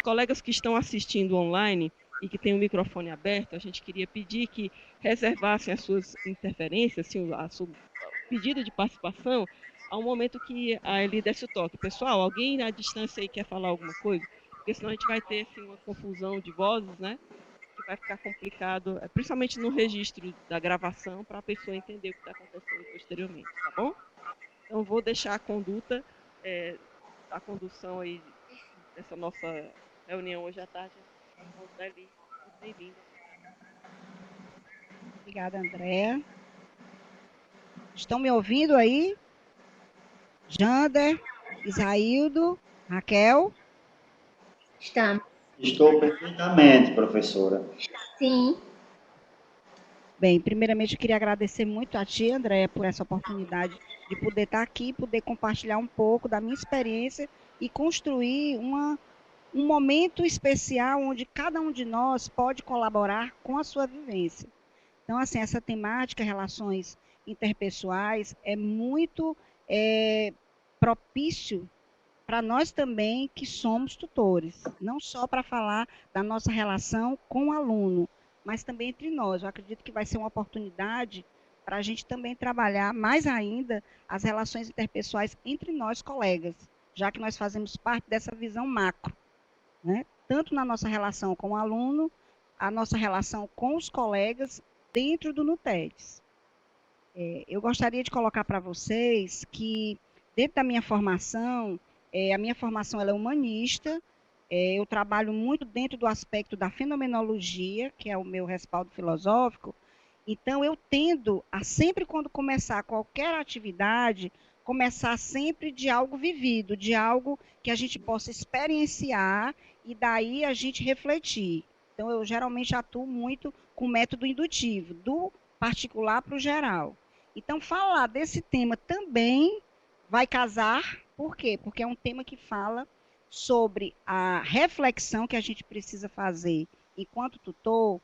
colegas que estão assistindo online e que têm o microfone aberto, a gente queria pedir que reservassem as suas interferências, assim, o pedido de participação, ao momento que a Eli desse o toque. Pessoal, alguém na distância aí quer falar alguma coisa? Porque senão a gente vai ter assim, uma confusão de vozes, né? Que vai ficar complicado, principalmente no registro da gravação, para a pessoa entender o que está acontecendo posteriormente, tá bom? Então, vou deixar a conduta, a condução aí dessa nossa reunião hoje à tarde, nas mãos da Eli. Muito bem-vinda. Obrigada, Andréa. Estão me ouvindo aí? Jander, Isaildo, Raquel? Estamos. Estou perfeitamente, professora. Sim. Bem, primeiramente eu queria agradecer muito a ti, Andréa, por essa oportunidade de poder estar aqui, poder compartilhar um pouco da minha experiência e construir um momento especial onde cada um de nós pode colaborar com a sua vivência. Então, assim, essa temática, relações interpessoais, é muito propício para nós também que somos tutores, não só para falar da nossa relação com o aluno, mas também entre nós. Eu acredito que vai ser uma oportunidade para a gente também trabalhar mais ainda as relações interpessoais entre nós, colegas, já que nós fazemos parte dessa visão macro, né? Tanto na nossa relação com o aluno, a nossa relação com os colegas dentro do NUTEDS. Eu gostaria de colocar para vocês que, dentro da minha formação, a minha formação ela é humanista, eu trabalho muito dentro do aspecto da fenomenologia, que é o meu respaldo filosófico, então eu tendo a sempre quando começar qualquer atividade, começar sempre de algo vivido, de algo que a gente possa experienciar e daí a gente refletir. Então eu geralmente atuo muito com método indutivo, do particular para o geral. Então falar desse tema também vai casar, por quê? Porque é um tema que fala sobre a reflexão que a gente precisa fazer enquanto tutor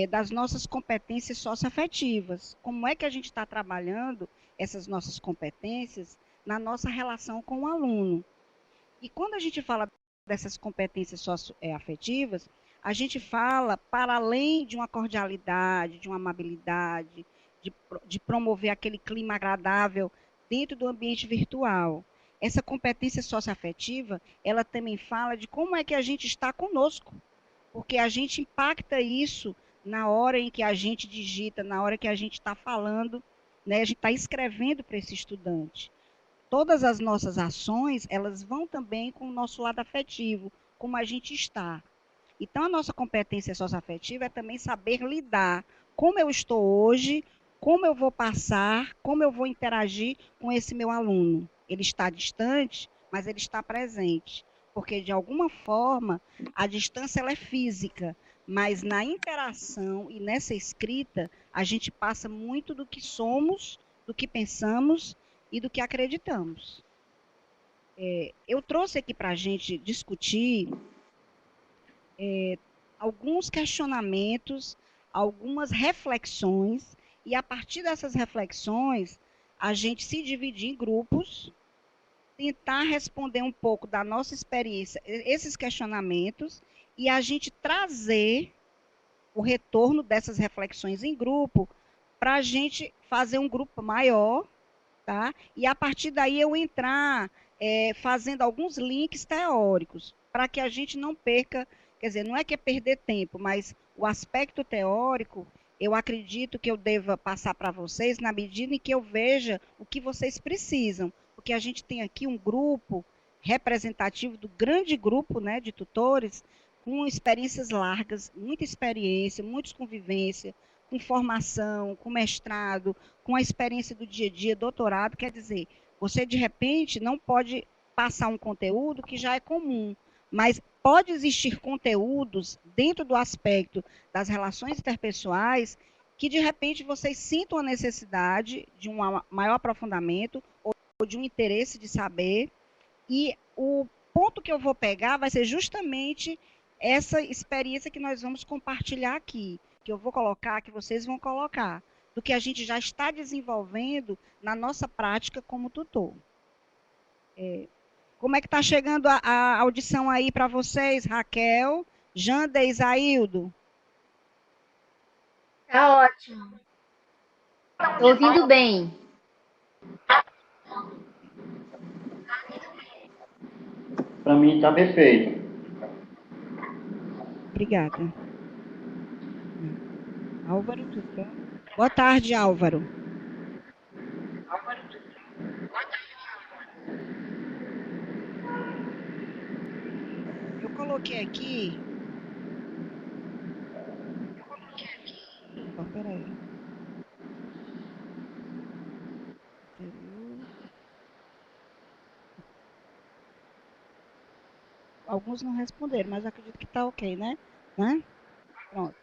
das nossas competências socioafetivas. Como é que a gente está trabalhando essas nossas competências na nossa relação com o aluno? E quando a gente fala dessas competências socioafetivas, a gente fala para além de uma cordialidade, de uma amabilidade, de promover aquele clima agradável dentro do ambiente virtual. Essa competência socioafetiva, ela também fala de como é que a gente está conosco, porque a gente impacta isso na hora em que a gente digita, na hora que a gente está falando, né? A gente está escrevendo para esse estudante. Todas as nossas ações, elas vão também com o nosso lado afetivo, como a gente está. Então, a nossa competência socioafetiva é também saber lidar como eu estou hoje, como eu vou passar, como eu vou interagir com esse meu aluno. Ele está distante, mas ele está presente. Porque, de alguma forma, a distância ela é física, mas na interação e nessa escrita, a gente passa muito do que somos, do que pensamos e do que acreditamos. Eu trouxe aqui para a gente discutir alguns questionamentos, algumas reflexões, e a partir dessas reflexões, a gente se dividir em grupos, tentar responder um pouco da nossa experiência, esses questionamentos, e a gente trazer o retorno dessas reflexões em grupo, para a gente fazer um grupo maior, tá? E a partir daí eu entrar fazendo alguns links teóricos, para que a gente não perca, quer dizer, não é que é perder tempo, mas o aspecto teórico, eu acredito que eu deva passar para vocês na medida em que eu veja o que vocês precisam, porque a gente tem aqui um grupo representativo do grande grupo, né, de tutores, com experiências largas, muita experiência, muitas convivência, com formação, com mestrado, com a experiência do dia a dia, doutorado, quer dizer, você de repente não pode passar um conteúdo que já é comum, mas pode existir conteúdos dentro do aspecto das relações interpessoais que de repente vocês sintam a necessidade de um maior aprofundamento ou de um interesse de saber, e o ponto que eu vou pegar vai ser justamente essa experiência que nós vamos compartilhar aqui, que eu vou colocar, que vocês vão colocar, do que a gente já está desenvolvendo na nossa prática como tutor. Como é que está chegando a audição aí para vocês, Raquel, Janda e Isaildo? Tá ótimo. Tô ouvindo bem. Para mim está perfeito. Obrigada. Álvaro, tudo bom? Boa tarde, Álvaro. Eu coloquei aqui. Opa, peraí. Alguns não responderam, mas acredito que está ok, né? Pronto.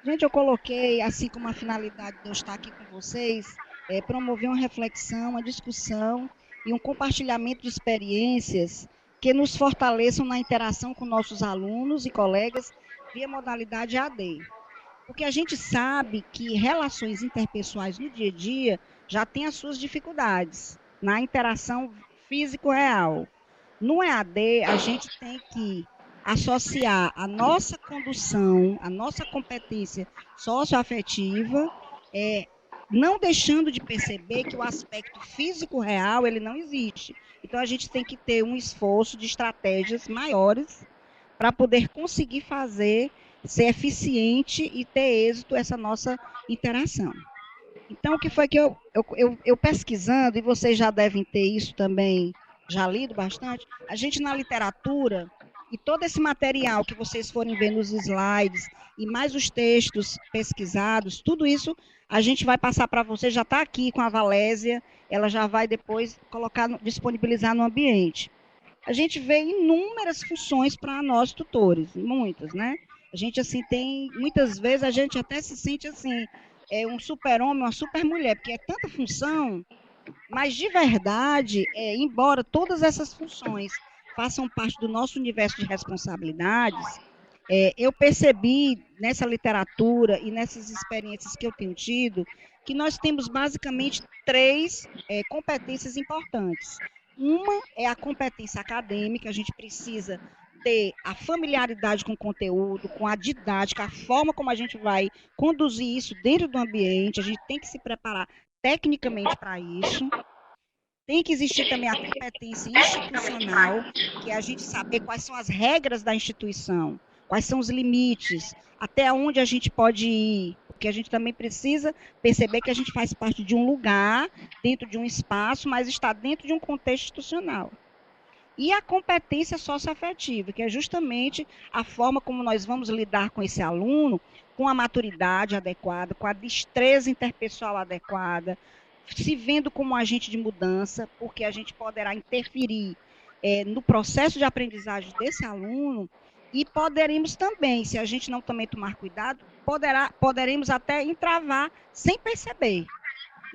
Gente, eu coloquei, assim como a finalidade de eu estar aqui com vocês, promover uma reflexão, uma discussão e um compartilhamento de experiências que nos fortaleçam na interação com nossos alunos e colegas via modalidade AD. Porque a gente sabe que relações interpessoais no dia a dia já têm as suas dificuldades na interação físico-real. No EAD, a gente tem que associar a nossa condução, a nossa competência socioafetiva, não deixando de perceber que o aspecto físico real ele não existe. Então, a gente tem que ter um esforço de estratégias maiores para poder conseguir fazer, ser eficiente e ter êxito essa nossa interação. Então, o que foi que eu pesquisando, e vocês já devem ter isso também já lido bastante, a gente na literatura, e todo esse material que vocês forem ver nos slides, e mais os textos pesquisados, tudo isso a gente vai passar para vocês, já está aqui com a Valésia, ela já vai depois colocar, disponibilizar no ambiente. A gente vê inúmeras funções para nós tutores, muitas, né? A gente, assim, tem, muitas vezes a gente até se sente, assim, um super-homem, uma super-mulher, porque é tanta função, mas de verdade, embora todas essas funções façam parte do nosso universo de responsabilidades, eu percebi nessa literatura e nessas experiências que eu tenho tido, que nós temos basicamente três competências importantes. Uma é a competência acadêmica, a gente precisa ter a familiaridade com o conteúdo, com a didática, a forma como a gente vai conduzir isso dentro do ambiente, a gente tem que se preparar tecnicamente para isso. Tem que existir também a competência institucional, que é a gente saber quais são as regras da instituição, quais são os limites, até onde a gente pode ir, porque a gente também precisa perceber que a gente faz parte de um lugar, dentro de um espaço, mas está dentro de um contexto institucional. E a competência socioafetiva, que é justamente a forma como nós vamos lidar com esse aluno, com a maturidade adequada, com a destreza interpessoal adequada, se vendo como um agente de mudança, porque a gente poderá interferir no processo de aprendizagem desse aluno e poderemos também, se a gente não também tomar cuidado, poderemos até entravar sem perceber.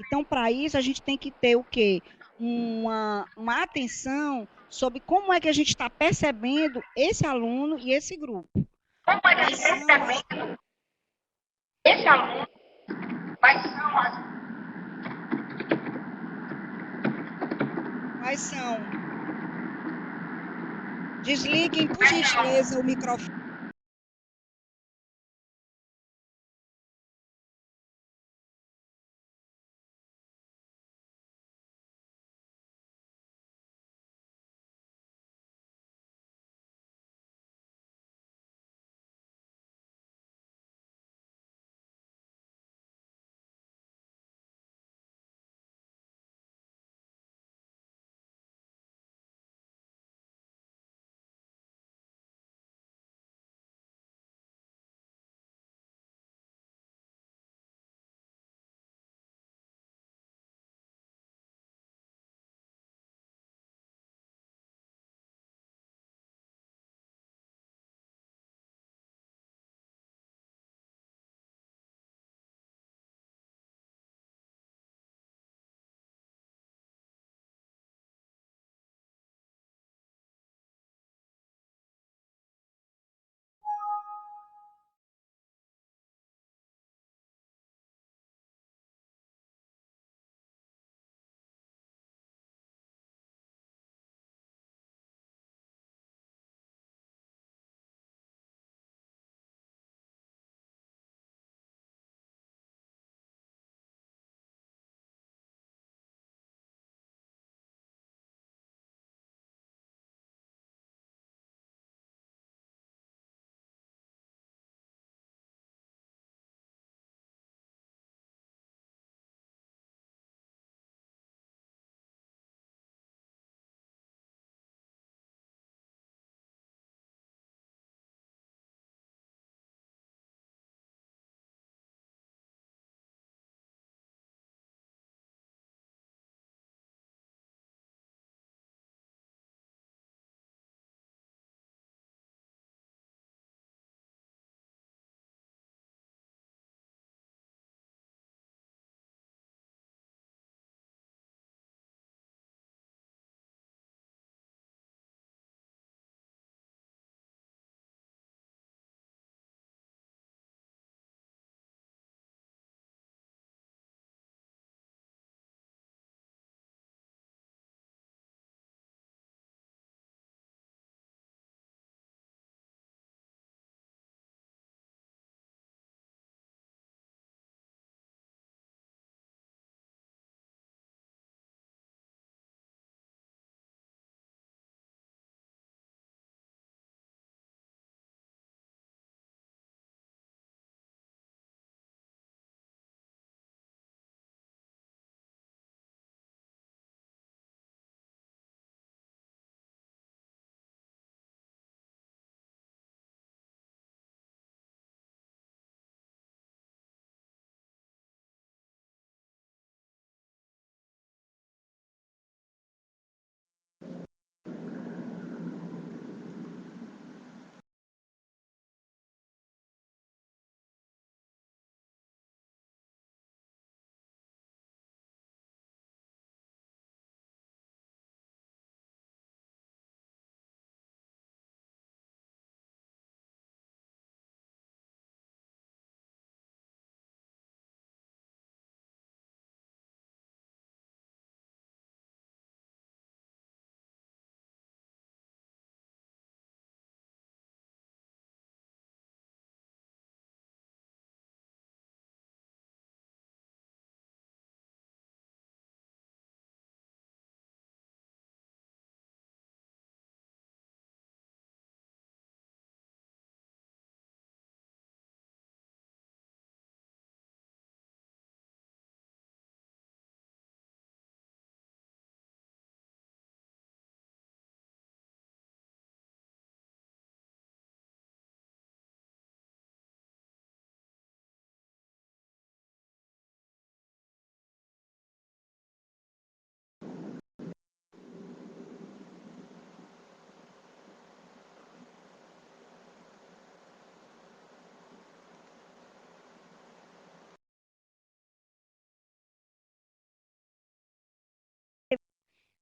Então, para isso, a gente tem que ter o quê? Uma atenção sobre como é que a gente está percebendo esse aluno e esse grupo. Quais são esse aluno, quais são? Desliguem, por gentileza, o microfone.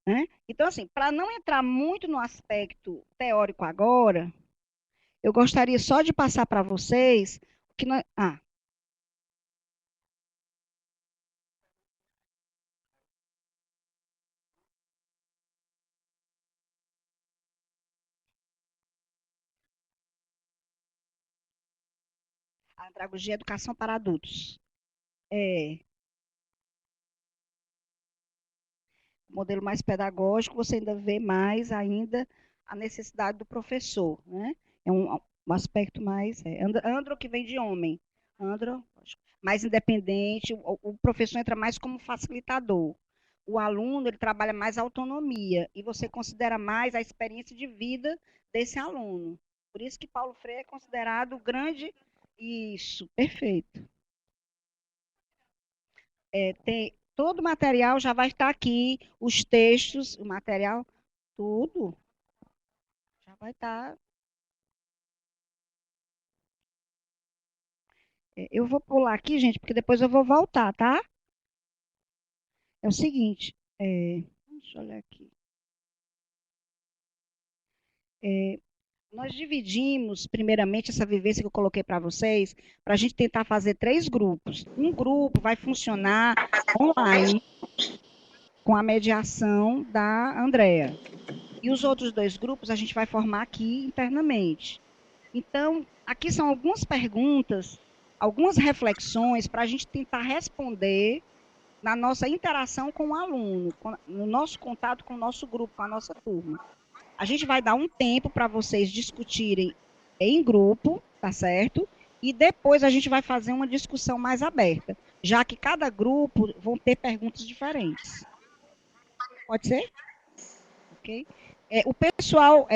né? Então, assim, para não entrar muito no aspecto teórico agora, eu gostaria só de passar para vocês que nós. A andragogia é educação para adultos. É, modelo mais pedagógico, você ainda vê mais ainda a necessidade do professor, né? É um aspecto mais andro que vem de homem, andro mais independente, o professor entra mais como facilitador. O aluno ele trabalha mais autonomia e você considera mais a experiência de vida desse aluno. Por isso que Paulo Freire é considerado o grande isso, perfeito. Todo o material já vai estar aqui, os textos, o material, tudo já vai estar. Eu vou pular aqui, gente, porque depois eu vou voltar, tá? É o seguinte, deixa eu olhar aqui. Nós dividimos, primeiramente, essa vivência que eu coloquei para vocês, para a gente tentar fazer 3 grupos. Um grupo vai funcionar online, com a mediação da Andrea. E os outros 2 grupos a gente vai formar aqui internamente. Então, aqui são algumas perguntas, algumas reflexões para a gente tentar responder na nossa interação com o aluno, no nosso contato com o nosso grupo, com a nossa turma. A gente vai dar um tempo para vocês discutirem em grupo, tá certo? E depois a gente vai fazer uma discussão mais aberta, já que cada grupo vão ter perguntas diferentes. Pode ser? Ok? O pessoal,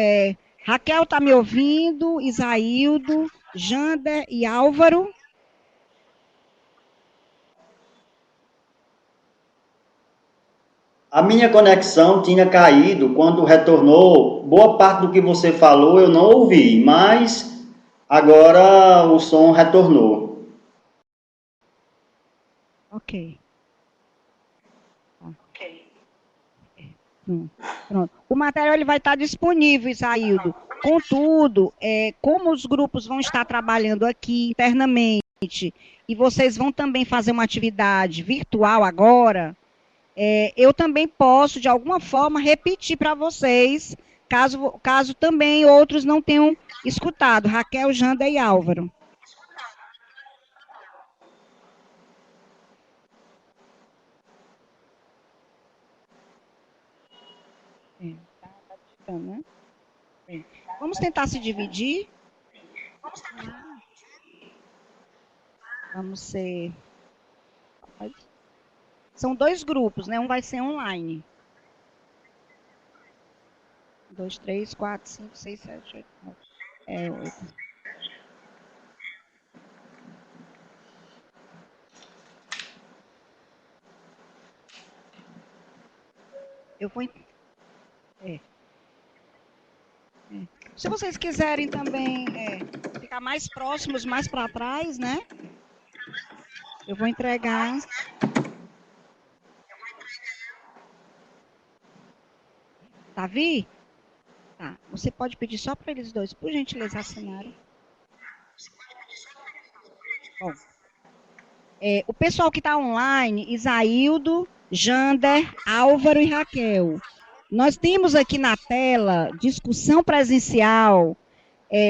Raquel está me ouvindo, Isaildo, Jander e Álvaro. A minha conexão tinha caído quando retornou. Boa parte do que você falou eu não ouvi, mas agora o som retornou. Ok. Pronto. O material ele vai estar disponível, Isaildo. Contudo, como os grupos vão estar trabalhando aqui internamente e vocês vão também fazer uma atividade virtual agora, eu também posso, de alguma forma, repetir para vocês, caso também outros não tenham escutado, Raquel, Janda e Álvaro. Tá digitando, né? Vamos tentar se dividir. Vamos ser... São 2 grupos, né? Um vai ser online. 2, 3, 4, 5, 6, 7, 8, 9. 8. Eu vou. Se vocês quiserem também ficar mais próximos, mais para trás, né? Eu vou entregar. Davi? Tá. Você pode pedir só para eles 2, por gentileza, assinarem. Bom. O pessoal que está online, Isaildo, Jander, Álvaro e Raquel. Nós temos aqui na tela, discussão presencial,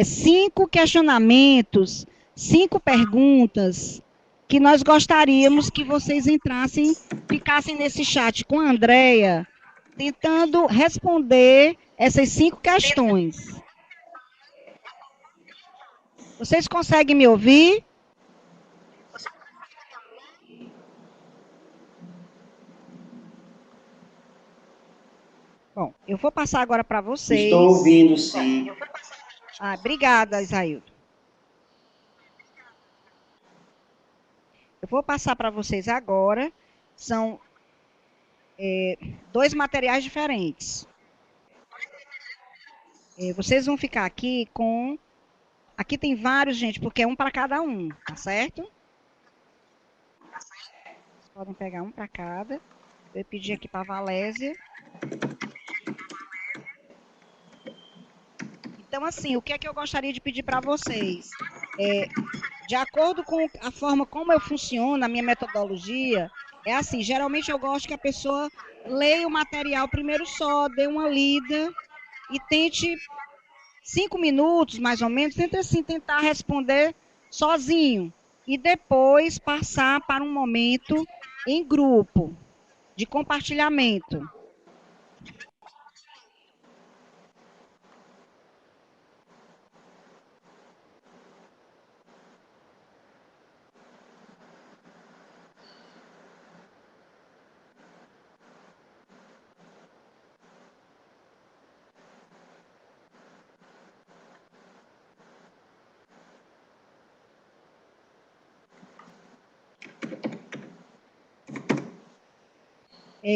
5 questionamentos, 5 perguntas, que nós gostaríamos que vocês entrassem, ficassem nesse chat com a Andrea, tentando responder essas 5 questões. Vocês conseguem me ouvir? Bom, eu vou passar agora para vocês. Estou ouvindo, sim. Obrigada, Isaildo. Eu vou passar para vocês agora. São 2 materiais diferentes. Vocês vão ficar aqui com... Aqui tem vários, gente, porque é um para cada um, tá certo? Vocês podem pegar um para cada. Eu pedi aqui para a Valésia. Então, assim, o que é que eu gostaria de pedir para vocês? De acordo com a forma como eu funciono, a minha metodologia, é assim, geralmente eu gosto que a pessoa leia o material primeiro só, dê uma lida e tente 5 minutos, mais ou menos, tente assim, tentar responder sozinho e depois passar para um momento em grupo, de compartilhamento.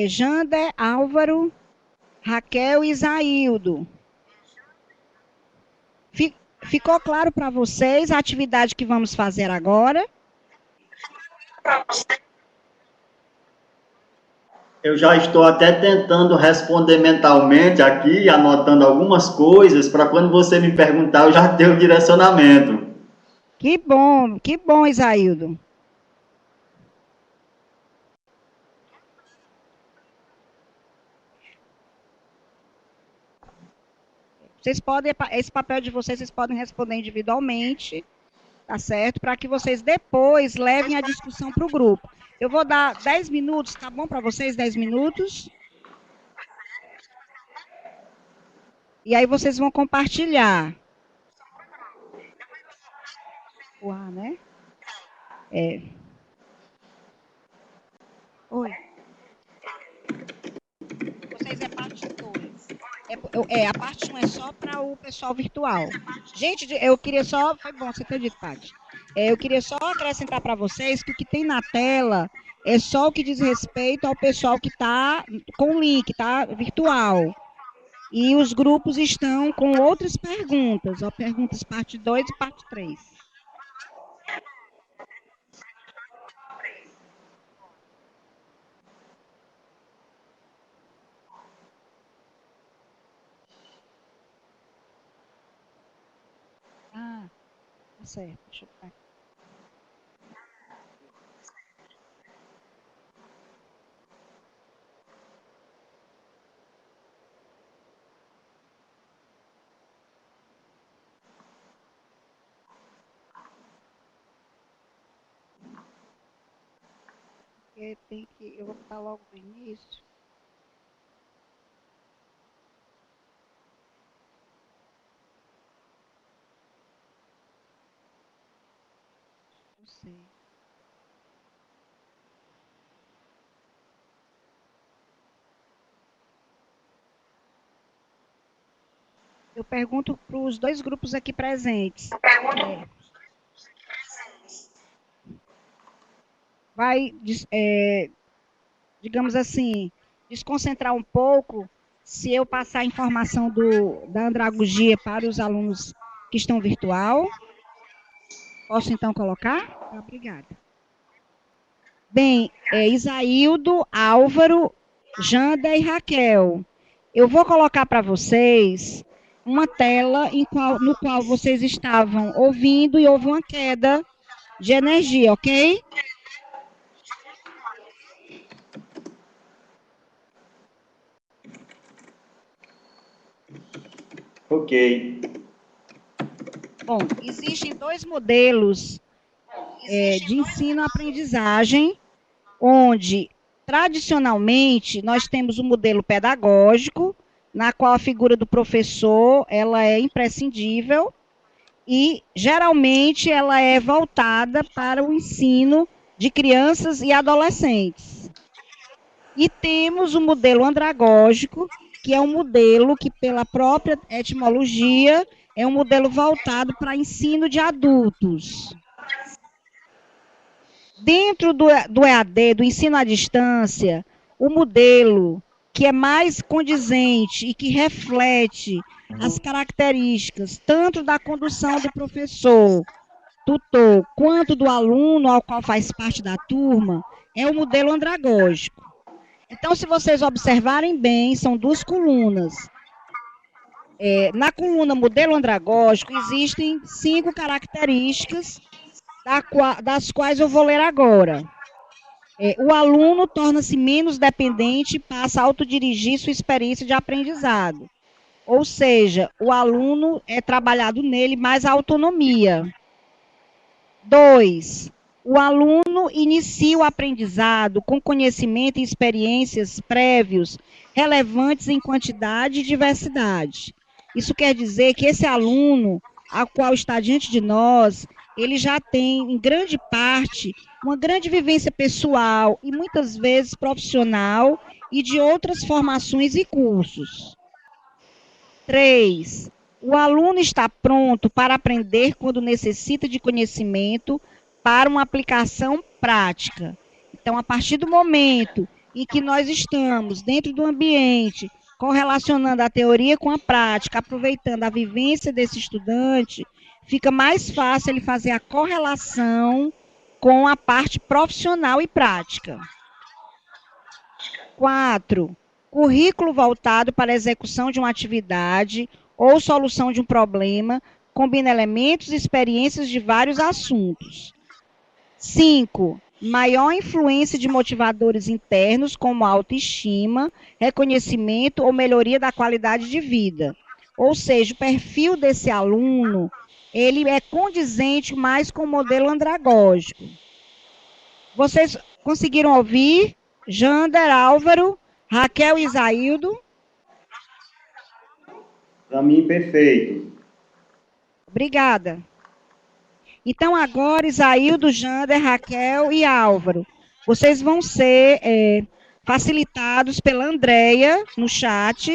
Jander, Álvaro, Raquel e Isaildo. Ficou claro para vocês a atividade que vamos fazer agora? Eu já estou até tentando responder mentalmente aqui, anotando algumas coisas, para quando você me perguntar, eu já ter o direcionamento. Que bom, Isaildo. Vocês podem, esse papel de vocês podem responder individualmente, tá certo? Para que vocês depois levem a discussão para o grupo. Eu vou dar 10 minutos, tá bom para vocês? 10 minutos? E aí vocês vão compartilhar. Uau, né? Oi. Vocês é parte 2. A parte 1 é só para o pessoal virtual. Gente, eu queria só... Foi bom você ter dito, Paty. Eu queria só acrescentar para vocês que o que tem na tela é só o que diz respeito ao pessoal que está com o link, tá? Virtual. E os grupos estão com outras perguntas. Ó, perguntas parte 2 e parte 3. Ah, tá certo. Deixa eu pegar. Eu vou botar logo no início. Não sei. Eu pergunto para os 2 grupos aqui presentes. Vai, digamos assim, desconcentrar um pouco se eu passar a informação da andragogia para os alunos que estão virtual. Posso, então, colocar? Obrigada. Bem, Isaildo, Álvaro, Janda e Raquel. Eu vou colocar para vocês uma tela no qual vocês estavam ouvindo e houve uma queda de energia, ok? Ok. Bom, existem 2 modelos de ensino-aprendizagem, onde, tradicionalmente, nós temos o modelo pedagógico, na qual a figura do professor ela é imprescindível e, geralmente, ela é voltada para o ensino de crianças e adolescentes. E temos o modelo andragógico, que é um modelo que, pela própria etimologia, é um modelo voltado para ensino de adultos. Dentro do EAD, do ensino à distância, o modelo que é mais condizente e que reflete as características tanto da condução do professor, tutor, quanto do aluno ao qual faz parte da turma, é o modelo andragógico. Então, se vocês observarem bem, são duas colunas. Na coluna modelo andragógico, existem 5 características, das quais eu vou ler agora. O aluno torna-se menos dependente e passa a autodirigir sua experiência de aprendizado. Ou seja, o aluno é trabalhado nele mais a autonomia. 2. O aluno inicia o aprendizado com conhecimento e experiências prévios relevantes em quantidade e diversidade. Isso quer dizer que esse aluno, a qual está diante de nós, ele já tem, em grande parte, uma grande vivência pessoal e muitas vezes profissional e de outras formações e cursos. 3. O aluno está pronto para aprender quando necessita de conhecimento para uma aplicação prática. Então, a partir do momento em que nós estamos dentro do ambiente, correlacionando a teoria com a prática, aproveitando a vivência desse estudante, fica mais fácil ele fazer a correlação com a parte profissional e prática. 4. Currículo voltado para a execução de uma atividade ou solução de um problema, combina elementos e experiências de vários assuntos. 5. Maior influência de motivadores internos, como autoestima, reconhecimento ou melhoria da qualidade de vida. Ou seja, o perfil desse aluno, ele é condizente mais com o modelo andragógico. Vocês conseguiram ouvir? Jander, Álvaro, Raquel e Isaildo? Para mim, perfeito. Obrigada. Então, agora, Isaildo, Jander, Raquel e Álvaro, vocês vão ser facilitados pela Andréia no chat,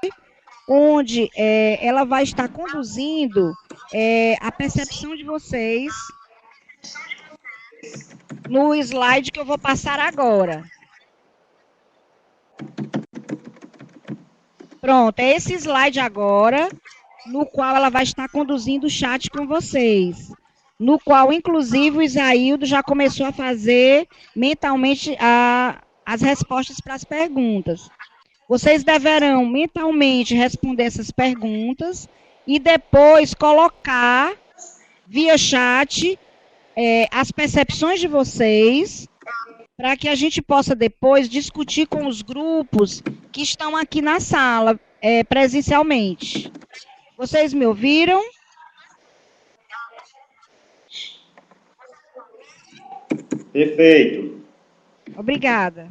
onde ela vai estar conduzindo a percepção de vocês no slide que eu vou passar agora. Pronto, é esse slide agora, no qual ela vai estar conduzindo o chat com vocês. No qual, inclusive, o Isaildo já começou a fazer mentalmente as respostas para as perguntas. Vocês deverão mentalmente responder essas perguntas e depois colocar via chat as percepções de vocês, para que a gente possa depois discutir com os grupos que estão aqui na sala presencialmente. Vocês me ouviram? Perfeito. Obrigada.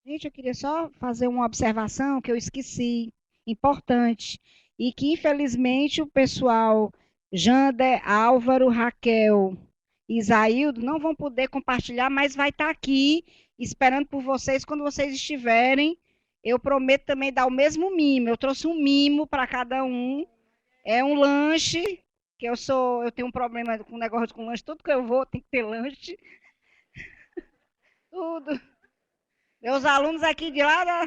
Gente, eu queria só fazer uma observação que eu esqueci, importante, e que infelizmente o pessoal Jander, Álvaro, Raquel e Isaildo não vão poder compartilhar, mas vai estar aqui esperando por vocês quando vocês estiverem. Eu prometo também dar o mesmo mimo. Eu trouxe um mimo para cada um. É um lanche, que eu tenho um problema com negócio com lanche, tudo que eu vou tem que ter lanche, tudo. Meus alunos aqui de lá,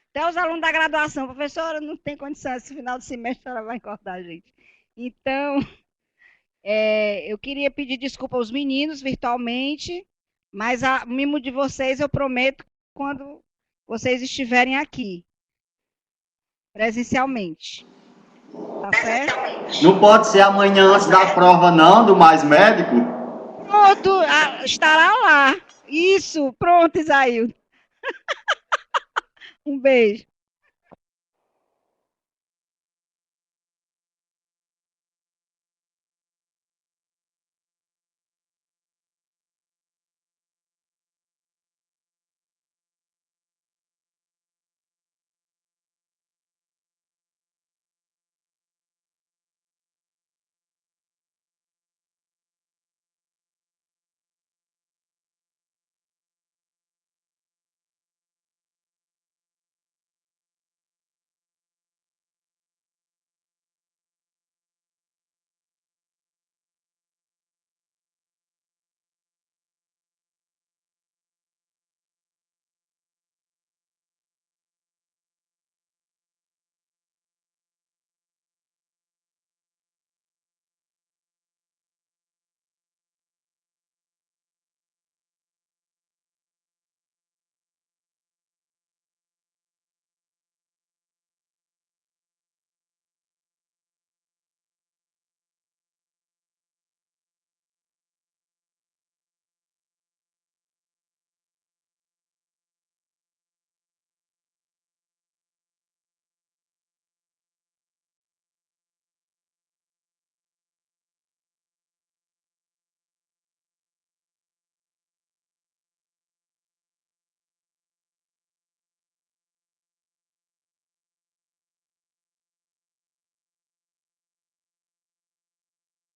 até os alunos da graduação, professora, não tem condição, esse final de semestre ela vai cortar a gente. Então, eu queria pedir desculpa aos meninos virtualmente, mas o mimo de vocês eu prometo quando vocês estiverem aqui, presencialmente. Tá certo? Não pode ser amanhã antes da prova, não, do mais médico? Pronto, estará lá. Isso, pronto, Isaíl. Um beijo.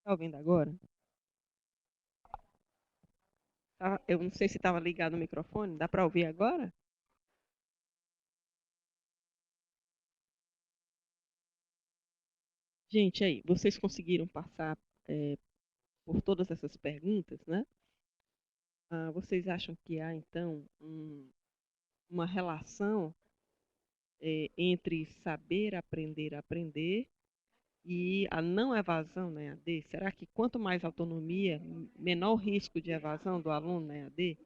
Está ouvindo agora? Eu não sei se estava ligado o microfone. Dá para ouvir agora? Gente, aí, vocês conseguiram passar por todas essas perguntas, né? Vocês acham que há, então, uma relação entre saber aprender a aprender e a não evasão na EAD? Será que quanto mais autonomia, menor o risco de evasão do aluno na EAD?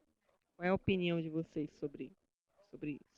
Qual é a opinião de vocês sobre isso?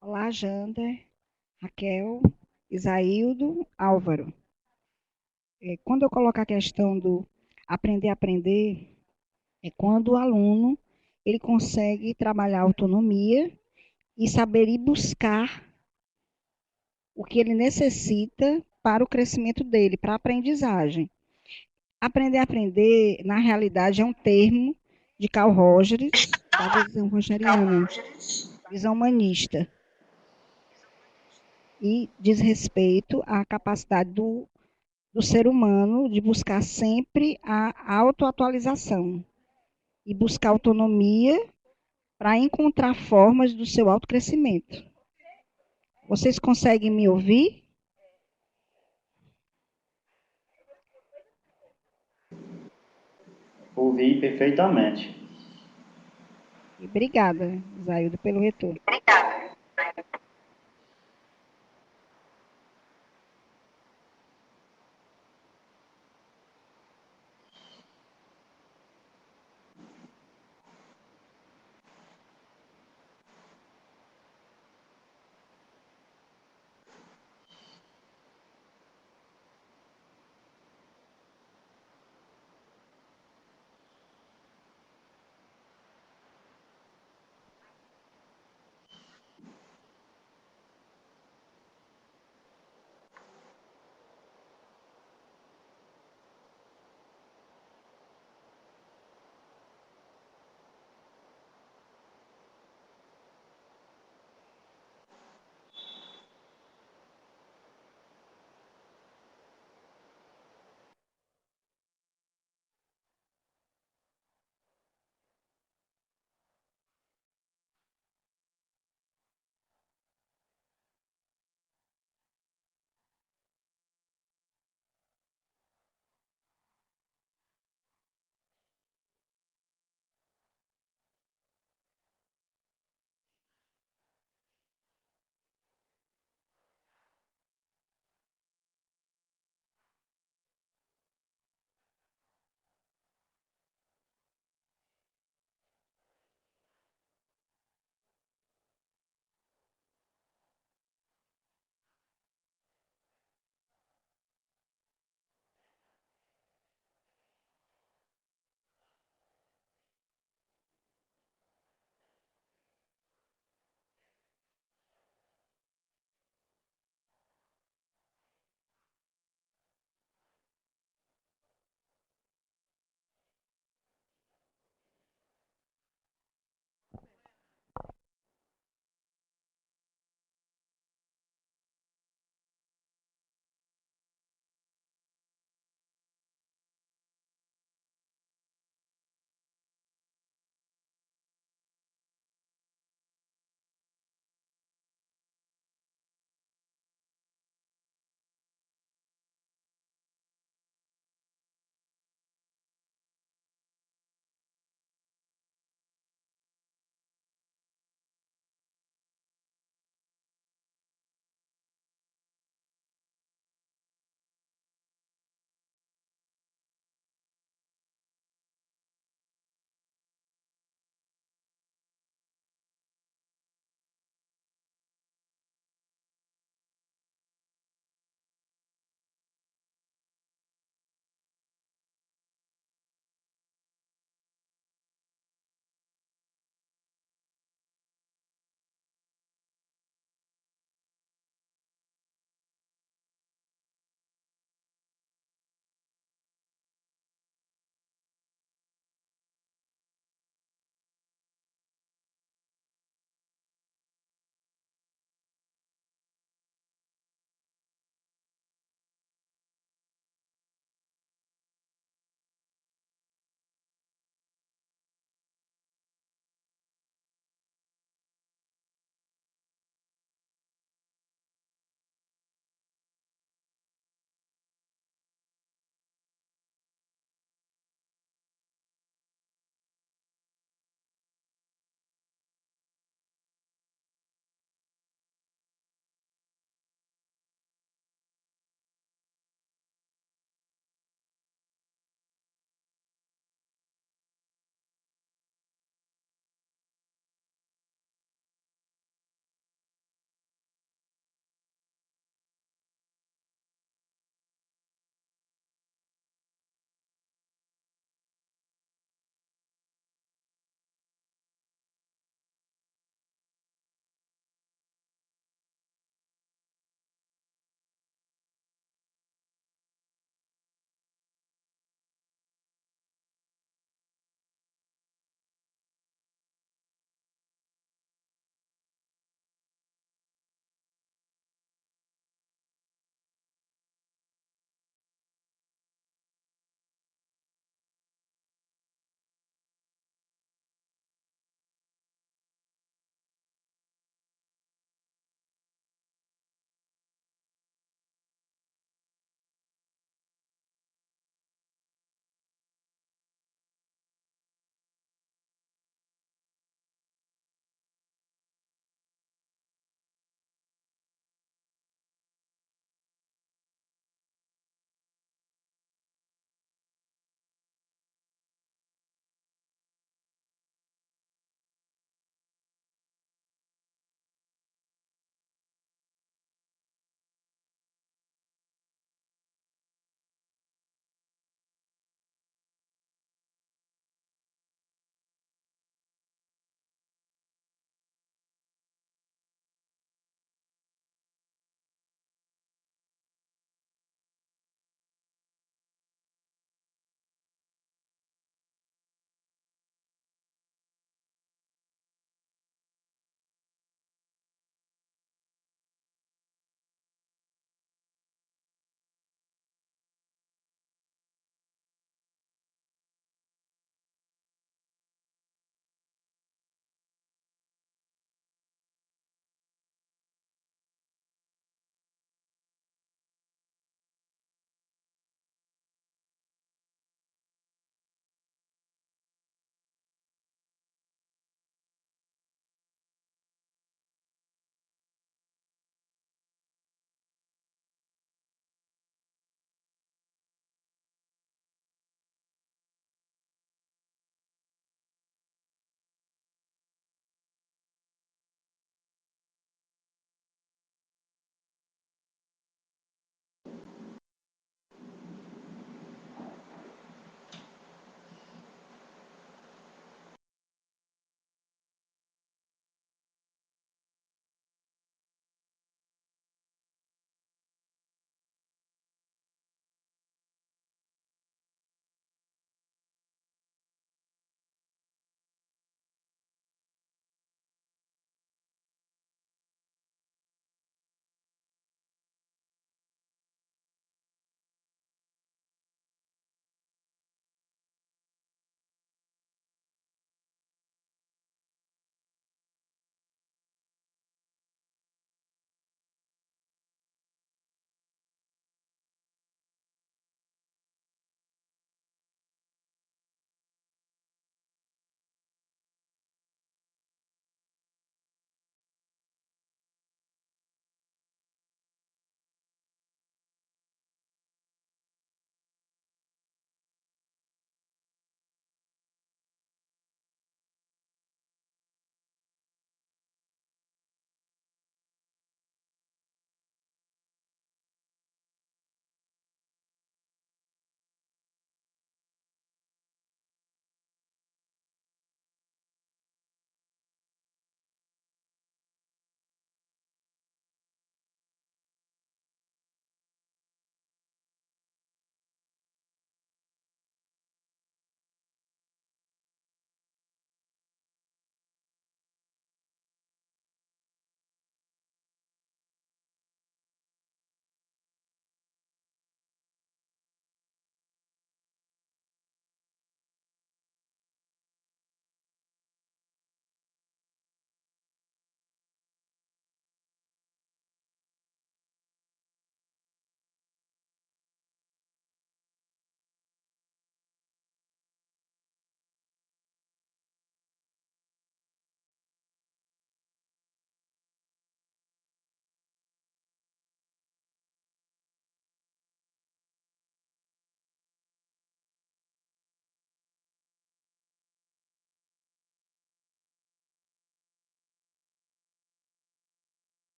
Olá, Jander, Raquel, Isaildo, Álvaro. Quando eu coloco a questão do aprender a aprender, é quando o aluno ele consegue trabalhar a autonomia e saber ir buscar o que ele necessita para o crescimento dele, para a aprendizagem. Aprender a aprender, na realidade, é um termo de Carl Rogers, da visão rogeriana, visão humanista, e diz respeito à capacidade do ser humano de buscar sempre a autoatualização e buscar autonomia para encontrar formas do seu autocrescimento. Vocês conseguem me ouvir? Ouvi perfeitamente. Obrigada, Zaildo, pelo retorno.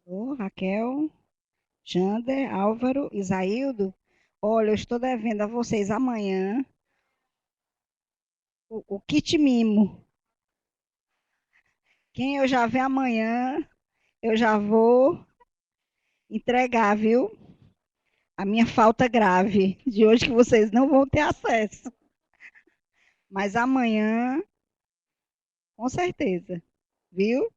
Ô, Raquel, Jander, Álvaro, Isaildo. Olha, eu estou devendo a vocês amanhã o kit mimo. Quem eu já ver amanhã, eu já vou entregar, viu? A minha falta grave de hoje que vocês não vão ter acesso. Mas amanhã, com certeza, viu?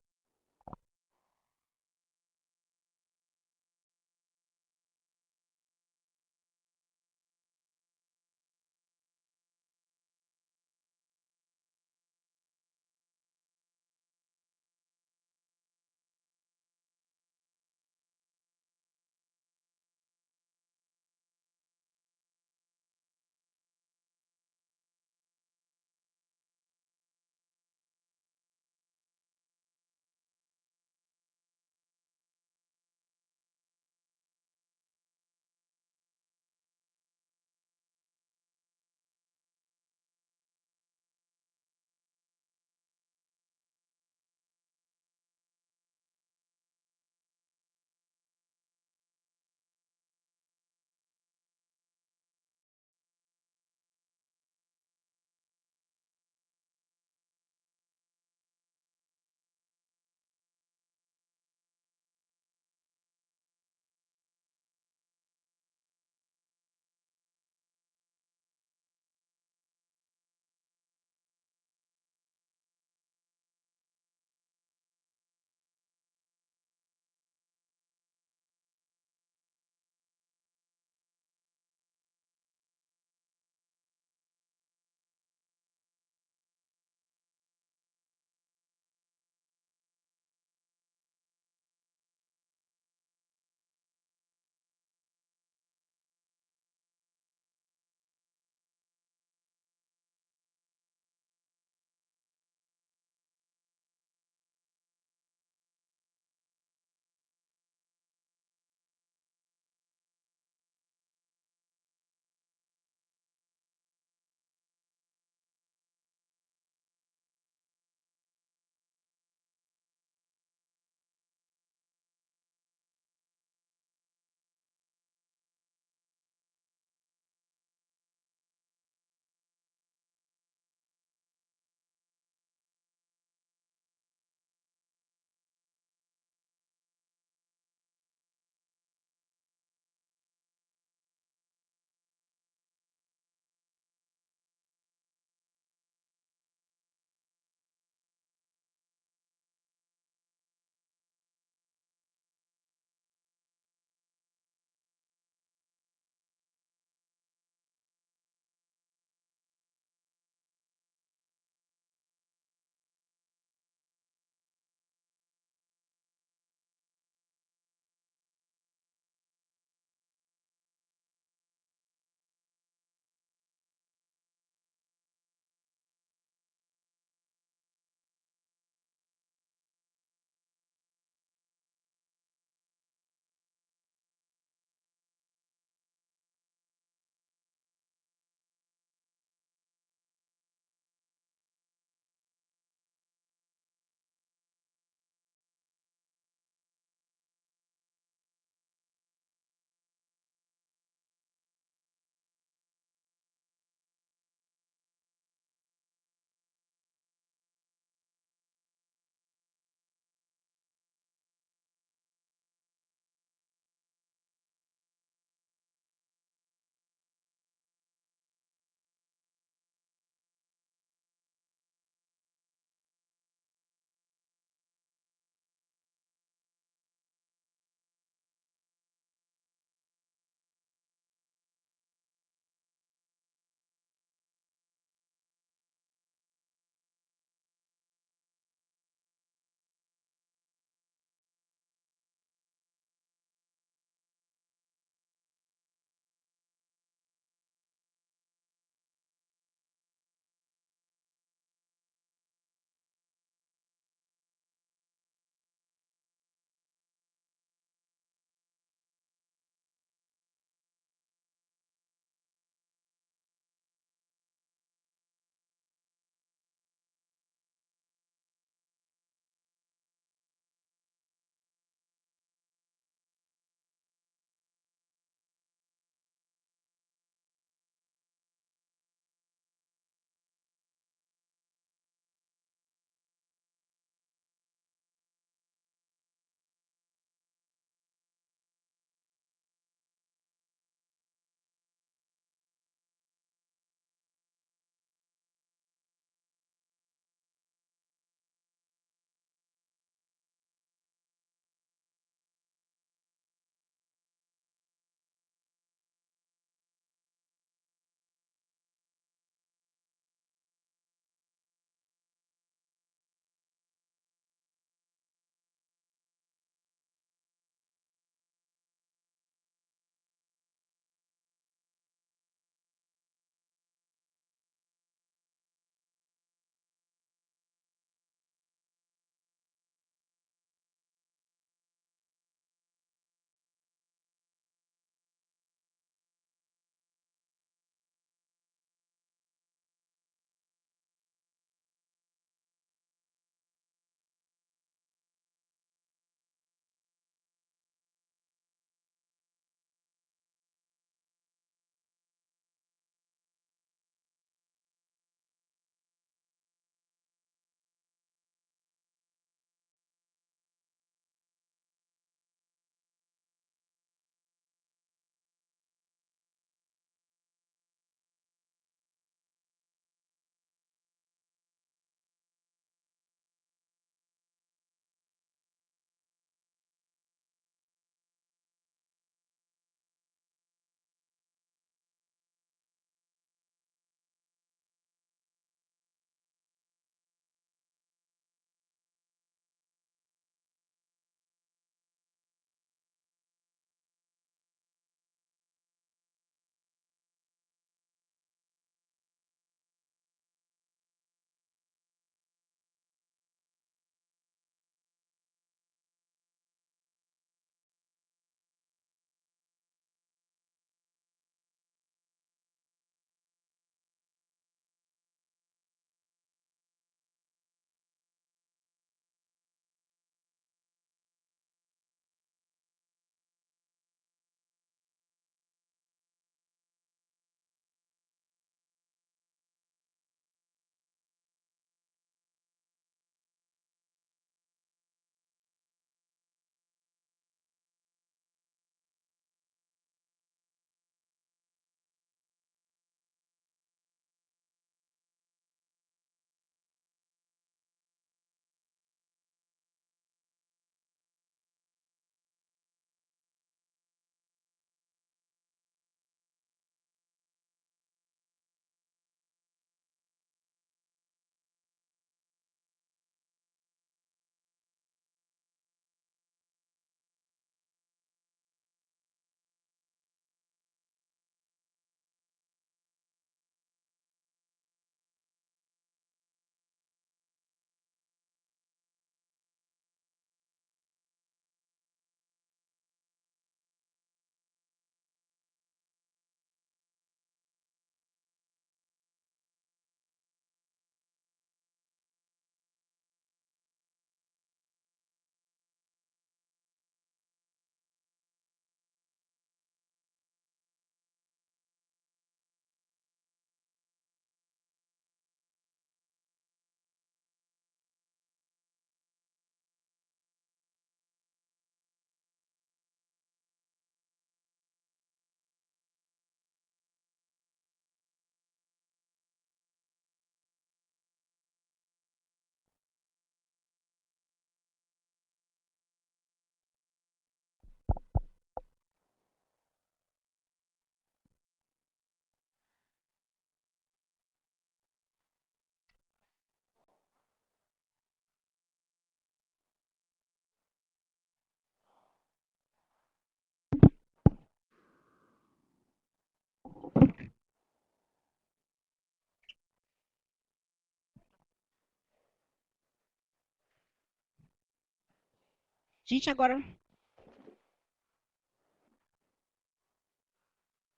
Gente, agora...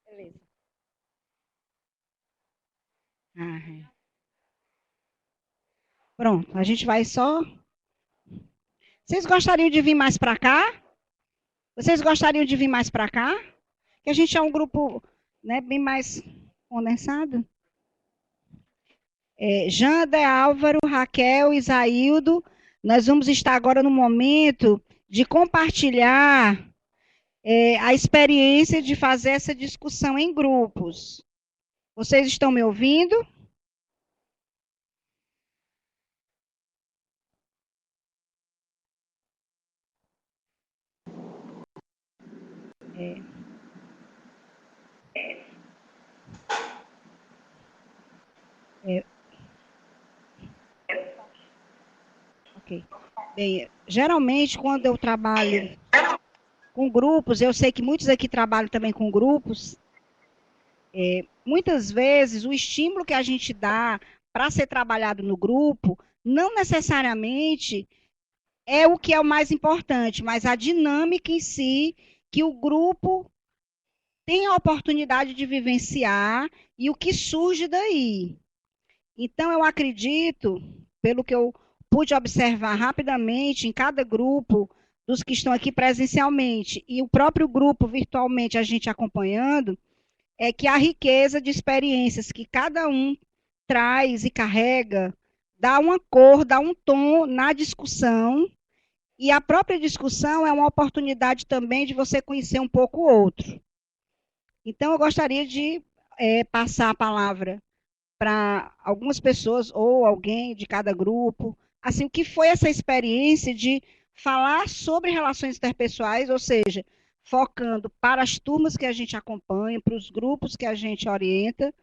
Beleza. Pronto, a gente vai só... Vocês gostariam de vir mais para cá? Vocês gostariam de vir mais para cá? Que a gente é um grupo, né, bem mais condensado. Janda, Álvaro, Raquel, Isaildo, nós vamos estar agora no momento de compartilhar a experiência de fazer essa discussão em grupos. Vocês estão me ouvindo? Ok. Bem, geralmente, quando eu trabalho com grupos, eu sei que muitos aqui trabalham também com grupos, muitas vezes o estímulo que a gente dá para ser trabalhado no grupo, não necessariamente é o que é o mais importante, mas a dinâmica em si, que o grupo tem a oportunidade de vivenciar e o que surge daí. Então, eu acredito, pelo que eu pude observar rapidamente em cada grupo, dos que estão aqui presencialmente, e o próprio grupo virtualmente, a gente acompanhando, é que a riqueza de experiências que cada um traz e carrega, dá uma cor, dá um tom na discussão, e a própria discussão é uma oportunidade também de você conhecer um pouco o outro. Então, eu gostaria de passar a palavra para algumas pessoas ou alguém de cada grupo, assim, o que foi essa experiência de falar sobre relações interpessoais, ou seja, focando para as turmas que a gente acompanha, para os grupos que a gente orienta,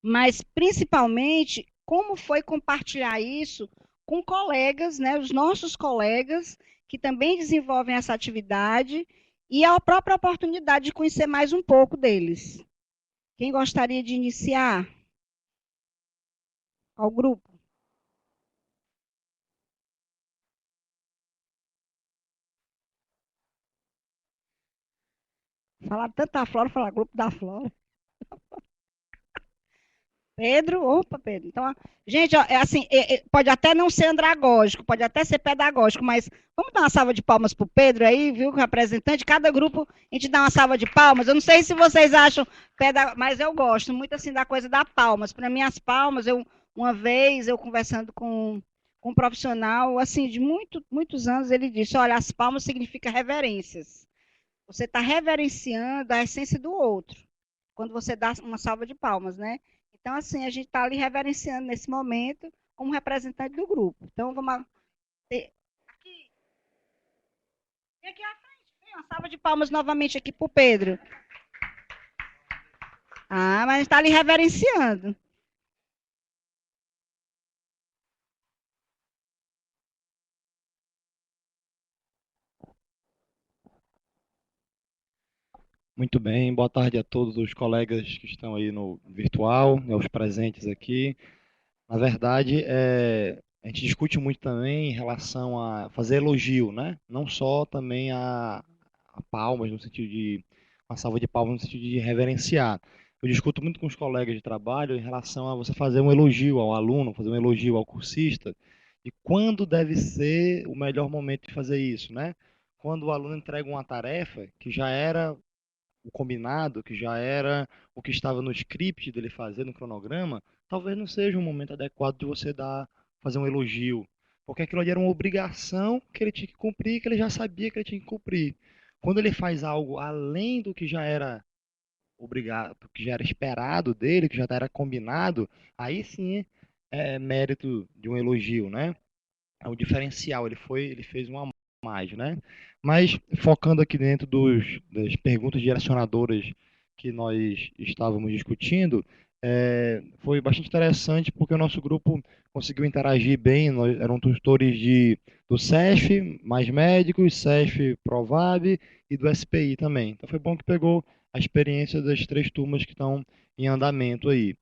mas principalmente como foi compartilhar isso com colegas, né, os nossos colegas que também desenvolvem essa atividade e a própria oportunidade de conhecer mais um pouco deles. Quem gostaria de iniciar? Ao grupo? Falar tanto da Flora, falar grupo da Flora. Pedro, opa, Pedro. Então, gente, ó, assim, pode até não ser andragógico, pode até ser pedagógico, mas vamos dar uma salva de palmas para o Pedro aí, viu, representante. Cada grupo a gente dá uma salva de palmas. Eu não sei se vocês acham, mas eu gosto muito assim da coisa da palmas. Para mim, as palmas, uma vez eu conversando com um profissional, assim, de muitos anos, ele disse: olha, as palmas significam reverências. Você está reverenciando a essência do outro, quando você dá uma salva de palmas, né? Então, assim, a gente está ali reverenciando nesse momento como representante do grupo. Então, vamos ter... Aqui. E aqui à frente, tem uma salva de palmas novamente aqui para o Pedro. Ah, mas a gente está ali reverenciando. Muito bem, boa tarde a todos os colegas que estão aí no virtual, aos presentes aqui. Na verdade, a gente discute muito também em relação a fazer elogio, né? Não só também a palmas, no sentido de uma salva de palmas, no sentido de reverenciar. Eu discuto muito com os colegas de trabalho em relação a você fazer um elogio ao aluno, fazer um elogio ao cursista, e quando deve ser o melhor momento de fazer isso, né? Quando o aluno entrega uma tarefa que já era o combinado, que já era o que estava no script dele fazer, no cronograma, talvez não seja um momento adequado de você fazer um elogio. Porque aquilo ali era uma obrigação que ele tinha que cumprir, que ele já sabia que ele tinha que cumprir. Quando ele faz algo além do que já era obrigado, que já era esperado dele, que já era combinado, aí sim é mérito de um elogio, né? É o diferencial, ele fez uma mais, né? Mas focando aqui dentro das perguntas direcionadoras que nós estávamos discutindo, foi bastante interessante porque o nosso grupo conseguiu interagir bem. Nós eram tutores do CEF, mais médicos, CEF Provab e do SPI também. Então foi bom que pegou a experiência das três turmas que estão em andamento aí,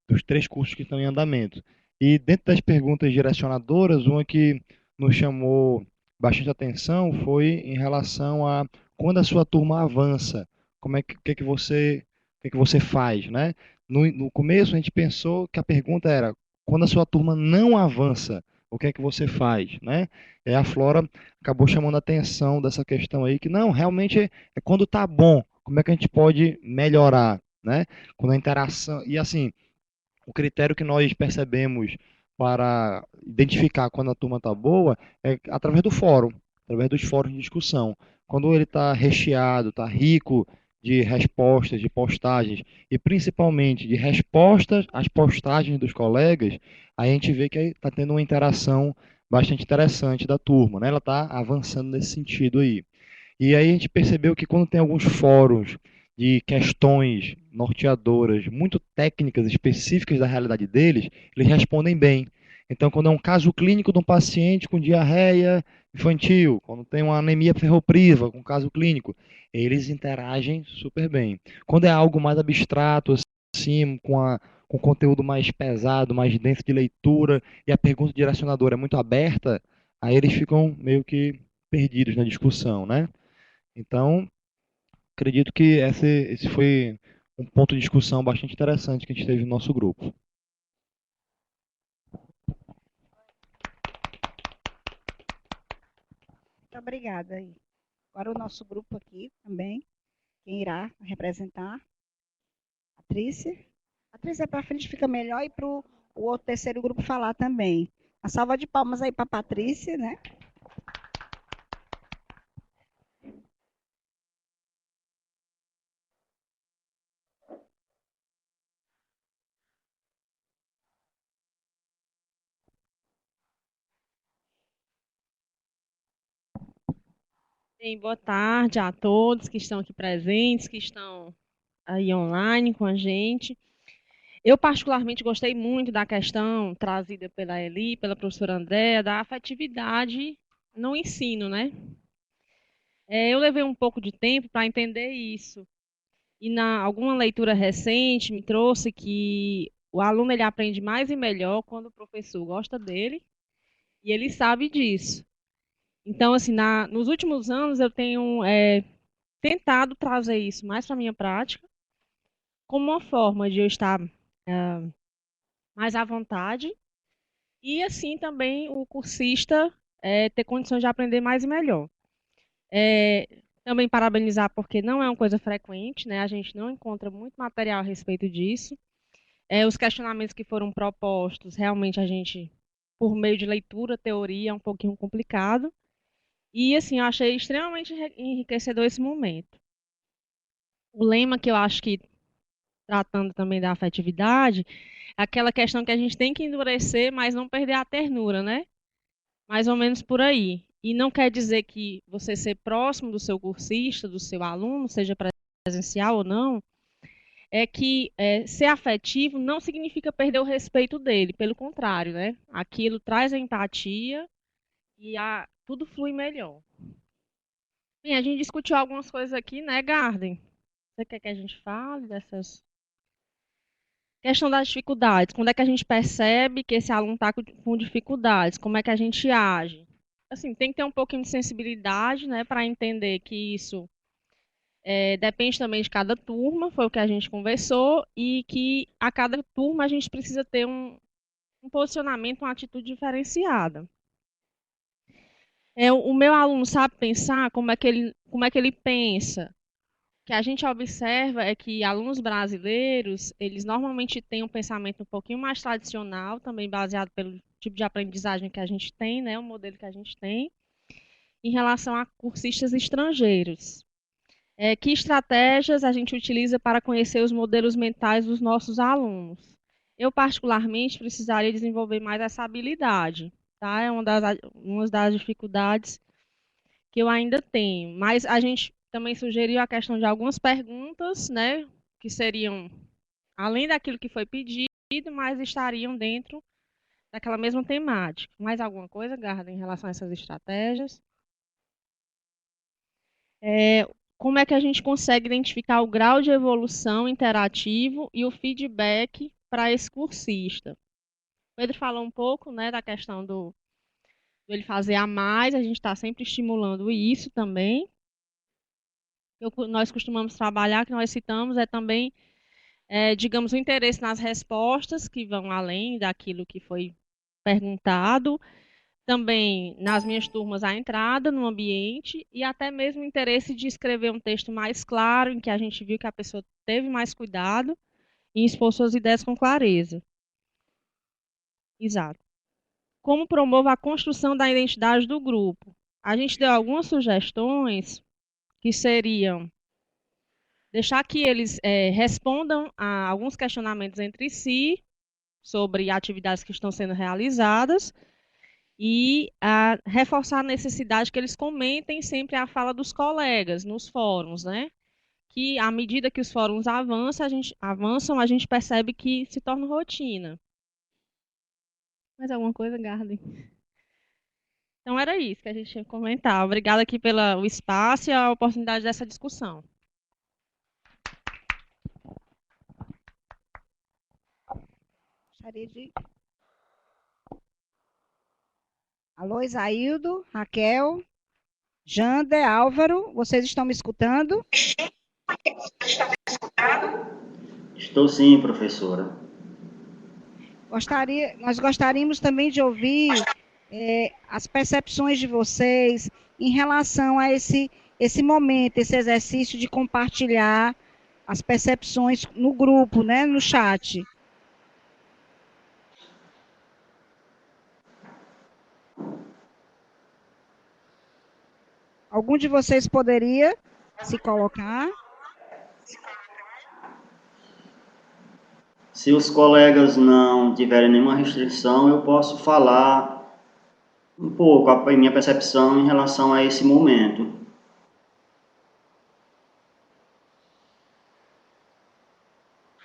dos três cursos que estão em andamento. E dentro das perguntas direcionadoras, uma que nos chamou bastante atenção foi em relação a quando a sua turma avança, como é que, o que que você faz, né? No começo a gente pensou que a pergunta era quando a sua turma não avança, o que é que você faz, né? E a Flora acabou chamando a atenção dessa questão aí, que não, realmente é quando tá bom, como é que a gente pode melhorar, né? Quando a interação, e assim, o critério que nós percebemos para identificar quando a turma está boa é através do fórum, através dos fóruns de discussão. Quando ele está recheado, está rico de respostas, de postagens, e principalmente de respostas às postagens dos colegas, aí a gente vê que está tendo uma interação bastante interessante da turma, né? Ela está avançando nesse sentido aí. E aí a gente percebeu que quando tem alguns fóruns de questões norteadoras muito técnicas, específicas da realidade deles, eles respondem bem. Então, quando é um caso clínico de um paciente com diarreia infantil, quando tem uma anemia ferropriva, com caso clínico, eles interagem super bem. Quando é algo mais abstrato, assim, com conteúdo mais pesado, mais denso de leitura, e a pergunta direcionadora é muito aberta, aí eles ficam meio que perdidos na discussão, né? Então, acredito que esse foi um ponto de discussão bastante interessante que a gente teve no nosso grupo. Muito obrigada aí. Agora o nosso grupo aqui também, quem irá representar? A Trícia. A Trícia para frente fica melhor e para o outro terceiro grupo falar também. Uma salva de palmas aí para a Patrícia, né? Bem, boa tarde a todos que estão aqui presentes, que estão aí online com a gente. Eu, particularmente, gostei muito da questão trazida pela Eli, pela professora Andréa, da afetividade no ensino, né? Eu levei um pouco de tempo para entender isso. E alguma leitura recente me trouxe que o aluno ele aprende mais e melhor quando o professor gosta dele e ele sabe disso. Então, assim, nos últimos anos eu tenho tentado trazer isso mais para a minha prática, como uma forma de eu estar mais à vontade e, assim, também o cursista ter condições de aprender mais e melhor. Também parabenizar porque não é uma coisa frequente, né? A gente não encontra muito material a respeito disso. Os questionamentos que foram propostos, realmente a gente, por meio de leitura, teoria, é um pouquinho complicado. E, assim, eu achei extremamente enriquecedor esse momento. O lema que eu acho que, tratando também da afetividade, é aquela questão que a gente tem que endurecer, mas não perder a ternura, né? Mais ou menos por aí. E não quer dizer que você ser próximo do seu cursista, do seu aluno, seja presencial ou não, é que ser afetivo não significa perder o respeito dele, pelo contrário, né? Aquilo traz a empatia e tudo flui melhor. Bem, a gente discutiu algumas coisas aqui, né, Garden? Você quer que a gente fale dessas? Questão das dificuldades. Quando é que a gente percebe que esse aluno está com dificuldades? Como é que a gente age? Assim, tem que ter um pouquinho de sensibilidade, né, para entender que isso depende também de cada turma, foi o que a gente conversou, e que a cada turma a gente precisa ter um posicionamento, uma atitude diferenciada. O meu aluno sabe pensar como é que ele pensa. O que a gente observa é que alunos brasileiros, eles normalmente têm um pensamento um pouquinho mais tradicional, também baseado pelo tipo de aprendizagem que a gente tem, né, o modelo que a gente tem, em relação a cursistas estrangeiros. Que estratégias a gente utiliza para conhecer os modelos mentais dos nossos alunos? Eu, particularmente, precisaria desenvolver mais essa habilidade, tá? É uma das dificuldades que eu ainda tenho. Mas a gente também sugeriu a questão de algumas perguntas, né? Que seriam além daquilo que foi pedido, mas estariam dentro daquela mesma temática. Mais alguma coisa, Garda, em relação a essas estratégias? Como é que a gente consegue identificar o grau de evolução interativo e o feedback para esse cursista? O Pedro falou um pouco, né, da questão do ele fazer a mais, a gente está sempre estimulando isso também. Nós costumamos trabalhar, que nós citamos, é também, digamos, o interesse nas respostas, que vão além daquilo que foi perguntado, também nas minhas turmas a entrada no ambiente e até mesmo o interesse de escrever um texto mais claro, em que a gente viu que a pessoa teve mais cuidado em expor suas ideias com clareza. Exato. Como promover a construção da identidade do grupo? A gente deu algumas sugestões que seriam deixar que eles respondam a alguns questionamentos entre si sobre atividades que estão sendo realizadas e reforçar a necessidade que eles comentem sempre a fala dos colegas nos fóruns, né? Que à medida que os fóruns avançam, a gente percebe que se torna rotina. Mais alguma coisa, Garden? Então era isso que a gente tinha que comentar. Obrigada aqui pelo espaço e a oportunidade dessa discussão. Gostaria de... Alô, Isaildo, Raquel, Jander, Álvaro, vocês estão me escutando? Estou sim, professora. Nós gostaríamos também de ouvir as percepções de vocês em relação a esse momento, esse exercício de compartilhar as percepções no grupo, né, no chat. Algum de vocês poderia se colocar? Se os colegas não tiverem nenhuma restrição, eu posso falar um pouco a minha percepção em relação a esse momento.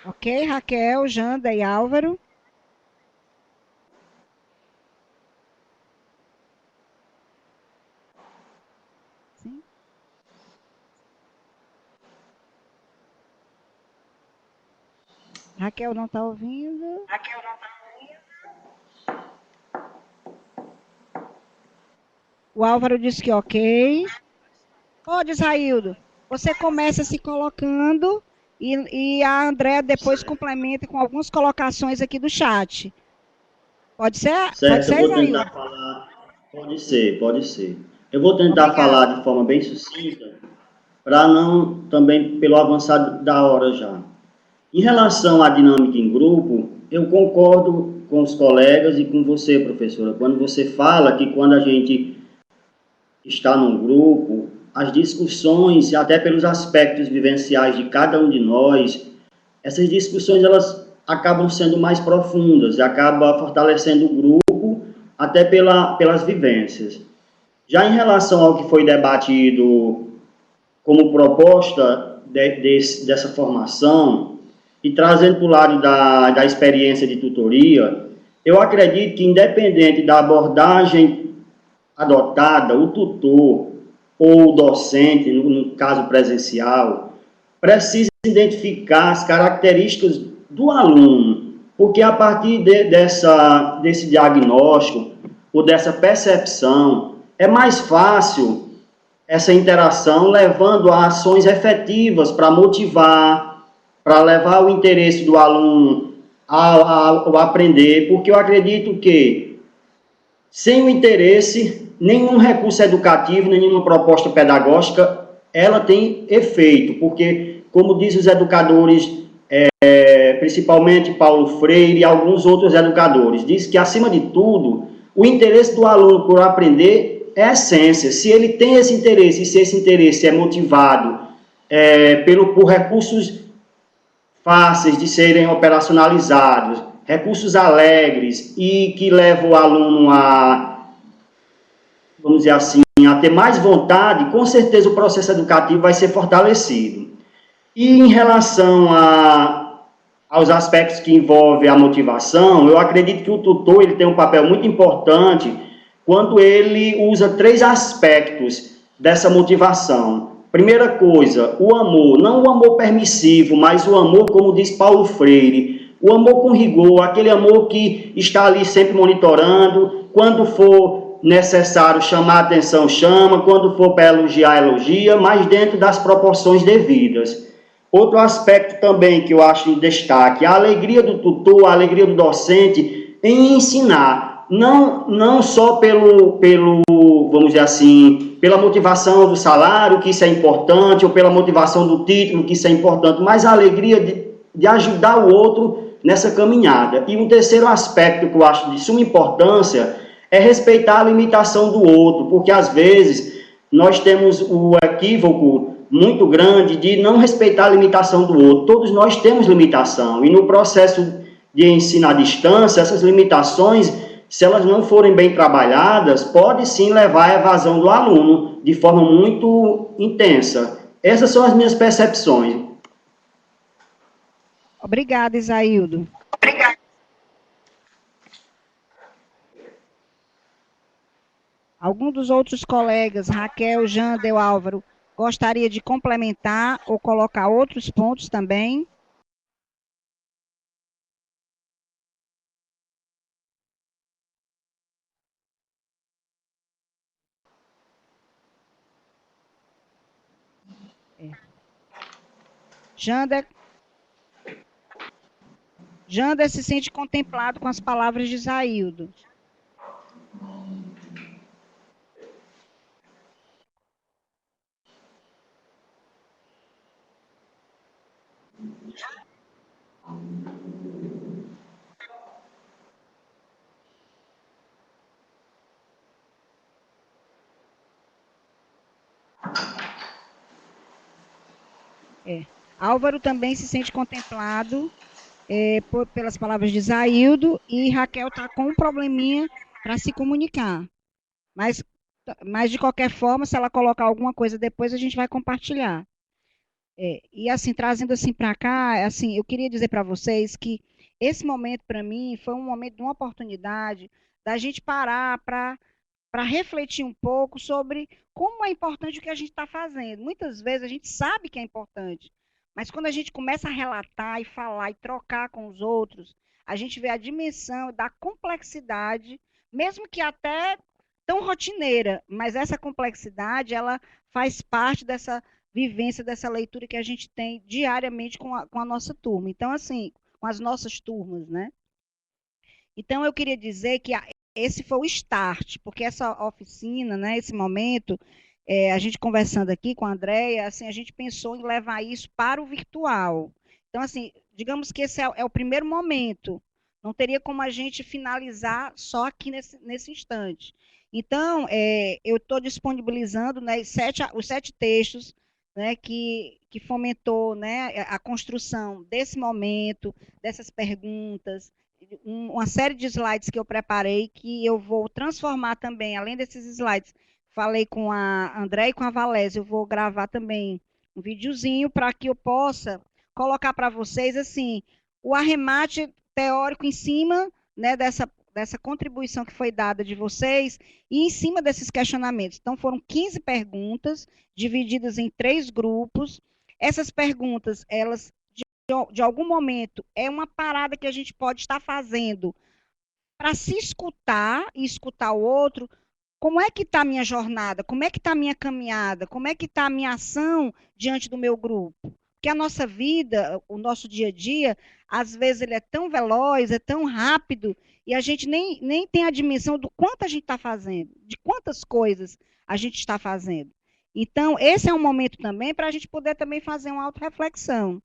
Ok, Raquel, Janda e Álvaro. Sim. Raquel não está ouvindo. O Álvaro disse que ok. Pode, Isaildo. Você começa se colocando e a Andréa depois complementa com algumas colocações aqui do chat. Pode ser? Certo, pode ser, eu vou tentar falar. Pode ser. Eu vou tentar falar de forma bem sucinta, para não também pelo avançado da hora já. Em relação à dinâmica em grupo, eu concordo com os colegas e com você, professora, quando você fala que quando a gente está num grupo, as discussões, até pelos aspectos vivenciais de cada um de nós, essas discussões elas acabam sendo mais profundas e acabam fortalecendo o grupo até pelas vivências. Já em relação ao que foi debatido como proposta dessa formação, e trazendo para o lado da experiência de tutoria, eu acredito que independente da abordagem adotada, o tutor ou o docente, no caso presencial, precisa identificar as características do aluno, porque a partir desse diagnóstico ou dessa percepção, é mais fácil essa interação levando a ações efetivas para motivar, para levar o interesse do aluno ao aprender, porque eu acredito que sem o interesse, nenhum recurso educativo, nenhuma proposta pedagógica, ela tem efeito, porque, como dizem os educadores, principalmente Paulo Freire e alguns outros educadores, diz que, acima de tudo, o interesse do aluno por aprender é a essência. Se ele tem esse interesse, e se esse interesse é motivado por recursos fáceis de serem operacionalizados, recursos alegres e que levam o aluno a, vamos dizer assim, a ter mais vontade, com certeza o processo educativo vai ser fortalecido. E em relação aos aspectos que envolvem a motivação, eu acredito que o tutor ele tem um papel muito importante quando ele usa 3 aspectos dessa motivação. Primeira coisa, o amor, não o amor permissivo, mas o amor, como diz Paulo Freire, o amor com rigor, aquele amor que está ali sempre monitorando, quando for for necessário chamar a atenção, chama, quando for para elogiar, elogia, mas dentro das proporções devidas. Outro aspecto também que eu acho em destaque, a alegria do tutor, a alegria do docente em ensinar, não só pelo, vamos dizer assim, pela motivação do salário, que isso é importante, ou pela motivação do título, que isso é importante, mas a alegria de ajudar o outro nessa caminhada. E um terceiro aspecto que eu acho de suma importância é respeitar a limitação do outro, porque às vezes nós temos o equívoco muito grande de não respeitar a limitação do outro. Todos nós temos limitação, e no processo de ensino à distância, essas limitações, se elas não forem bem trabalhadas, pode sim levar à evasão do aluno de forma muito intensa. Essas são as minhas percepções. Obrigada, Isaildo. Obrigada. Algum dos outros colegas, Raquel, Jandel, Álvaro, gostaria de complementar ou colocar outros pontos também? Jander se sente contemplado com as palavras de Isaildo. Álvaro também se sente contemplado pelas palavras de Isaildo, e Raquel está com um probleminha para se comunicar. Mas, de qualquer forma, se ela colocar alguma coisa depois, a gente vai compartilhar. E assim, trazendo assim para cá, assim, eu queria dizer para vocês que esse momento, para mim, foi um momento de uma oportunidade da gente parar para refletir um pouco sobre como é importante o que a gente está fazendo. Muitas vezes a gente sabe que é importante, mas quando a gente começa a relatar e falar e trocar com os outros, a gente vê a dimensão da complexidade, mesmo que até tão rotineira, mas essa complexidade, ela faz parte dessa vivência, dessa leitura que a gente tem diariamente com a nossa turma. Então, assim, com as nossas turmas, né? Então, eu queria dizer que esse foi o start, porque essa oficina, né, esse momento, a gente conversando aqui com a Andréia, assim, a gente pensou em levar isso para o virtual. Então, assim, digamos que esse é o primeiro momento. Não teria como a gente finalizar só aqui nesse instante. Então, eu estou disponibilizando, né, os 7 textos, né, que fomentou, né, a construção desse momento, dessas perguntas, uma série de slides que eu preparei, que eu vou transformar também, além desses slides. Falei com a André e com a Valésia, eu vou gravar também um videozinho para que eu possa colocar para vocês, assim, o arremate teórico em cima, né, dessa contribuição que foi dada de vocês e em cima desses questionamentos. Então, foram 15 perguntas, divididas em 3 grupos. Essas perguntas, elas, de algum momento, é uma parada que a gente pode estar fazendo para se escutar e escutar o outro. Como é que está a minha jornada? Como é que está a minha caminhada? Como é que está a minha ação diante do meu grupo? Porque a nossa vida, o nosso dia a dia, às vezes ele é tão veloz, é tão rápido, e a gente nem tem a dimensão do quanto a gente está fazendo, de quantas coisas a gente está fazendo. Então, esse é um momento também para a gente poder também fazer uma autorreflexão.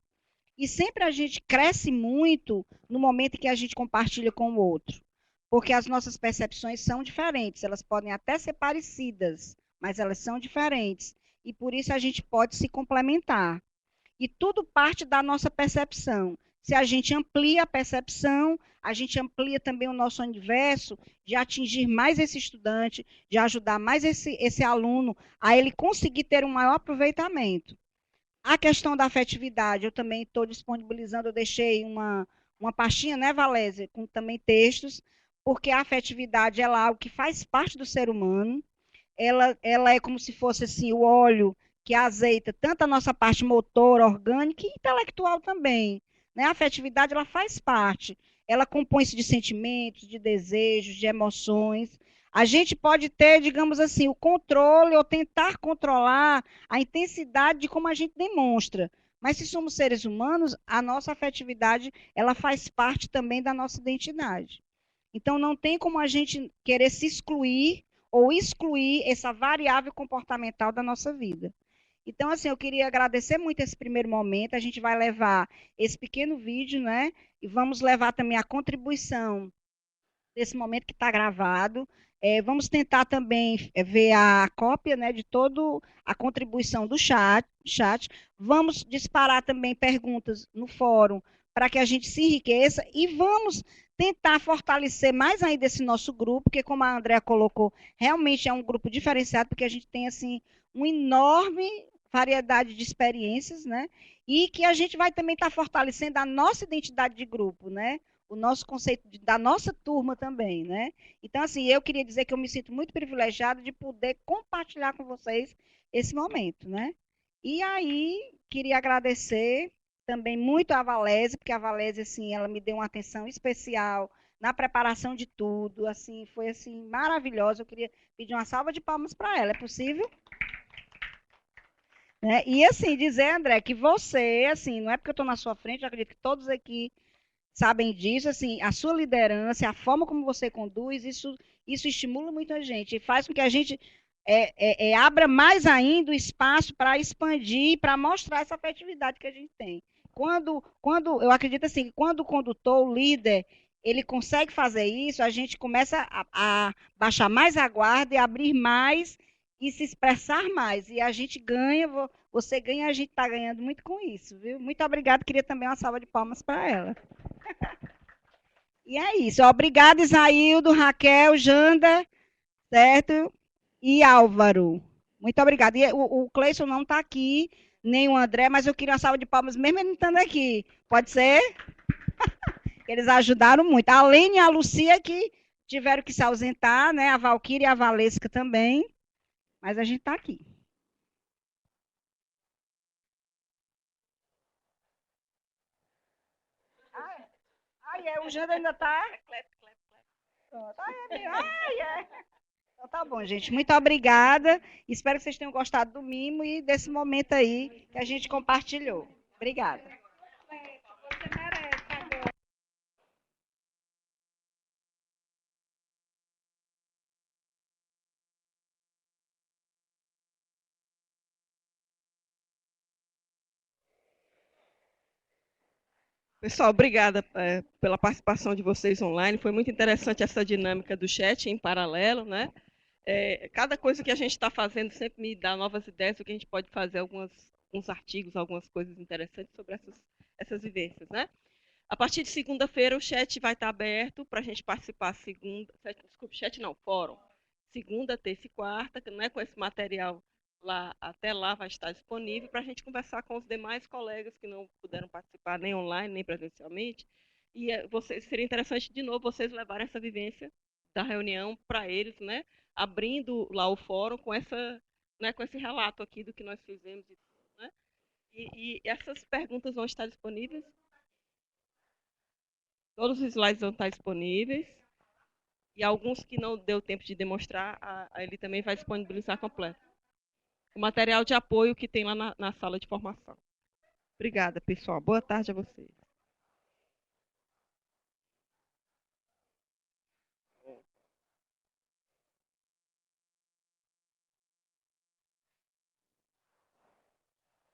E sempre a gente cresce muito no momento em que a gente compartilha com o outro. Porque as nossas percepções são diferentes, elas podem até ser parecidas, mas elas são diferentes. E por isso a gente pode se complementar. E tudo parte da nossa percepção. Se a gente amplia a percepção, a gente amplia também o nosso universo de atingir mais esse estudante, de ajudar mais esse aluno a ele conseguir ter um maior aproveitamento. A questão da afetividade, eu também estou disponibilizando, eu deixei uma pastinha, né, Valésia, com também textos, porque a afetividade ela é algo que faz parte do ser humano, ela é como se fosse assim, o óleo que azeita tanto a nossa parte motora, orgânica e intelectual também. Né? A afetividade ela faz parte, ela compõe-se de sentimentos, de desejos, de emoções. A gente pode ter, digamos assim, o controle ou tentar controlar a intensidade de como a gente demonstra. Mas se somos seres humanos, a nossa afetividade, ela faz parte também da nossa identidade. Então não tem como a gente querer se excluir ou excluir essa variável comportamental da nossa vida. Então, assim, eu queria agradecer muito esse primeiro momento. A gente vai levar esse pequeno vídeo, né? E vamos levar também a contribuição desse momento que está gravado. Vamos tentar também ver a cópia, né, de toda a contribuição do chat. Vamos disparar também perguntas no fórum para que a gente se enriqueça e vamos tentar fortalecer mais ainda esse nosso grupo, porque como a Andrea colocou, realmente é um grupo diferenciado, porque a gente tem assim uma enorme variedade de experiências, né? E que a gente vai também estar fortalecendo a nossa identidade de grupo, né? O nosso conceito da nossa turma também, né? Então, assim, eu queria dizer que eu me sinto muito privilegiada de poder compartilhar com vocês esse momento, né? E aí, queria agradecer também muito a Valésia, porque a Valésia, assim, ela me deu uma atenção especial na preparação de tudo, assim, foi, assim, maravilhosa. Eu queria pedir uma salva de palmas para ela, é possível? Né? E, assim, dizer, André, que você, assim, não é porque eu estou na sua frente, eu acredito que todos aqui sabem disso, assim, a sua liderança, a forma como você conduz, isso estimula muito a gente e faz com que a gente abra mais ainda o espaço para expandir, para mostrar essa afetividade que a gente tem. Eu acredito assim, quando o condutor, o líder, ele consegue fazer isso, a gente começa a baixar mais a guarda e abrir mais e se expressar mais. E a gente ganha, você ganha, a gente está ganhando muito com isso, viu? Muito obrigada, queria também uma salva de palmas para ela. E é isso. Obrigada, Isaildo, Raquel, Janda, certo? E Álvaro. Muito obrigada. E o Cleison não está aqui, nem o André, mas eu queria uma salva de palmas, mesmo ele não estando aqui. Pode ser? Eles ajudaram muito. A Lene e a Lucia que tiveram que se ausentar, né? A Valquíria e a Valesca também. Mas a gente está aqui. O Janda ainda está? Então tá bom, gente. Muito obrigada. Espero que vocês tenham gostado do mimo e desse momento aí que a gente compartilhou. Obrigada. Pessoal, obrigada pela participação de vocês online. Foi muito interessante essa dinâmica do chat em paralelo, né? Cada coisa que a gente está fazendo sempre me dá novas ideias do que a gente pode fazer, alguns artigos, algumas coisas interessantes sobre essas vivências, né? A partir de segunda-feira o chat vai estar aberto para a gente participar desculpe, chat não, fórum. Segunda, terça e quarta, né, com esse material lá, até lá vai estar disponível para a gente conversar com os demais colegas que não puderam participar nem online, nem presencialmente. E seria interessante, de novo, vocês levarem essa vivência da reunião para eles, né, abrindo lá o fórum com né, com esse relato aqui do que nós fizemos. Né? E essas perguntas vão estar disponíveis. Todos os slides vão estar disponíveis. E alguns que não deu tempo de demonstrar, ele também vai disponibilizar completo. O material de apoio que tem lá na sala de formação. Obrigada, pessoal. Boa tarde a vocês.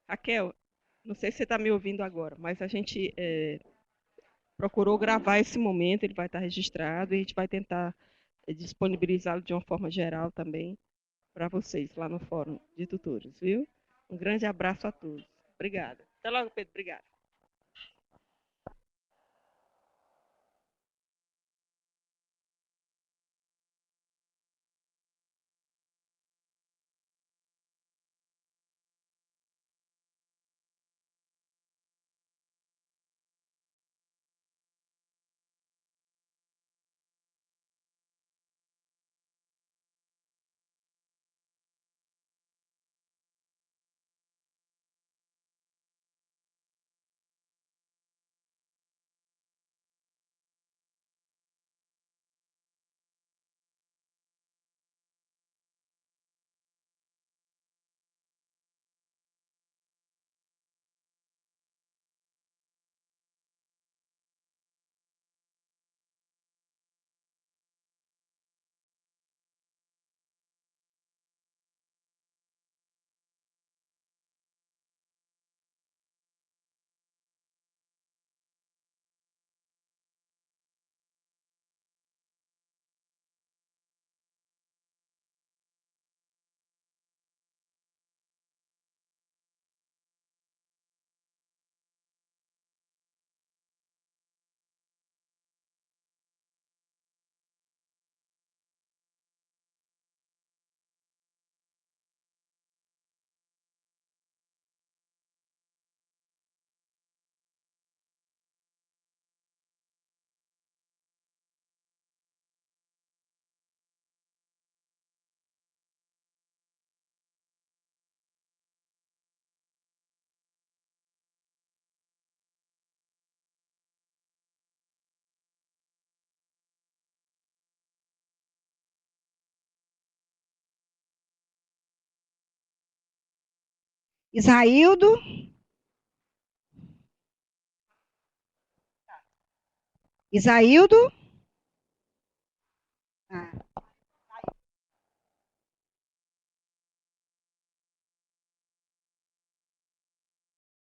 Raquel, não sei se você está me ouvindo agora, mas a gente procurou gravar esse momento, ele vai estar registrado e a gente vai tentar disponibilizá-lo de uma forma geral também para vocês lá no Fórum de Tutores, viu? Um grande abraço a todos. Obrigada. Até logo, Pedro. Obrigada. Isaildo? Isaildo?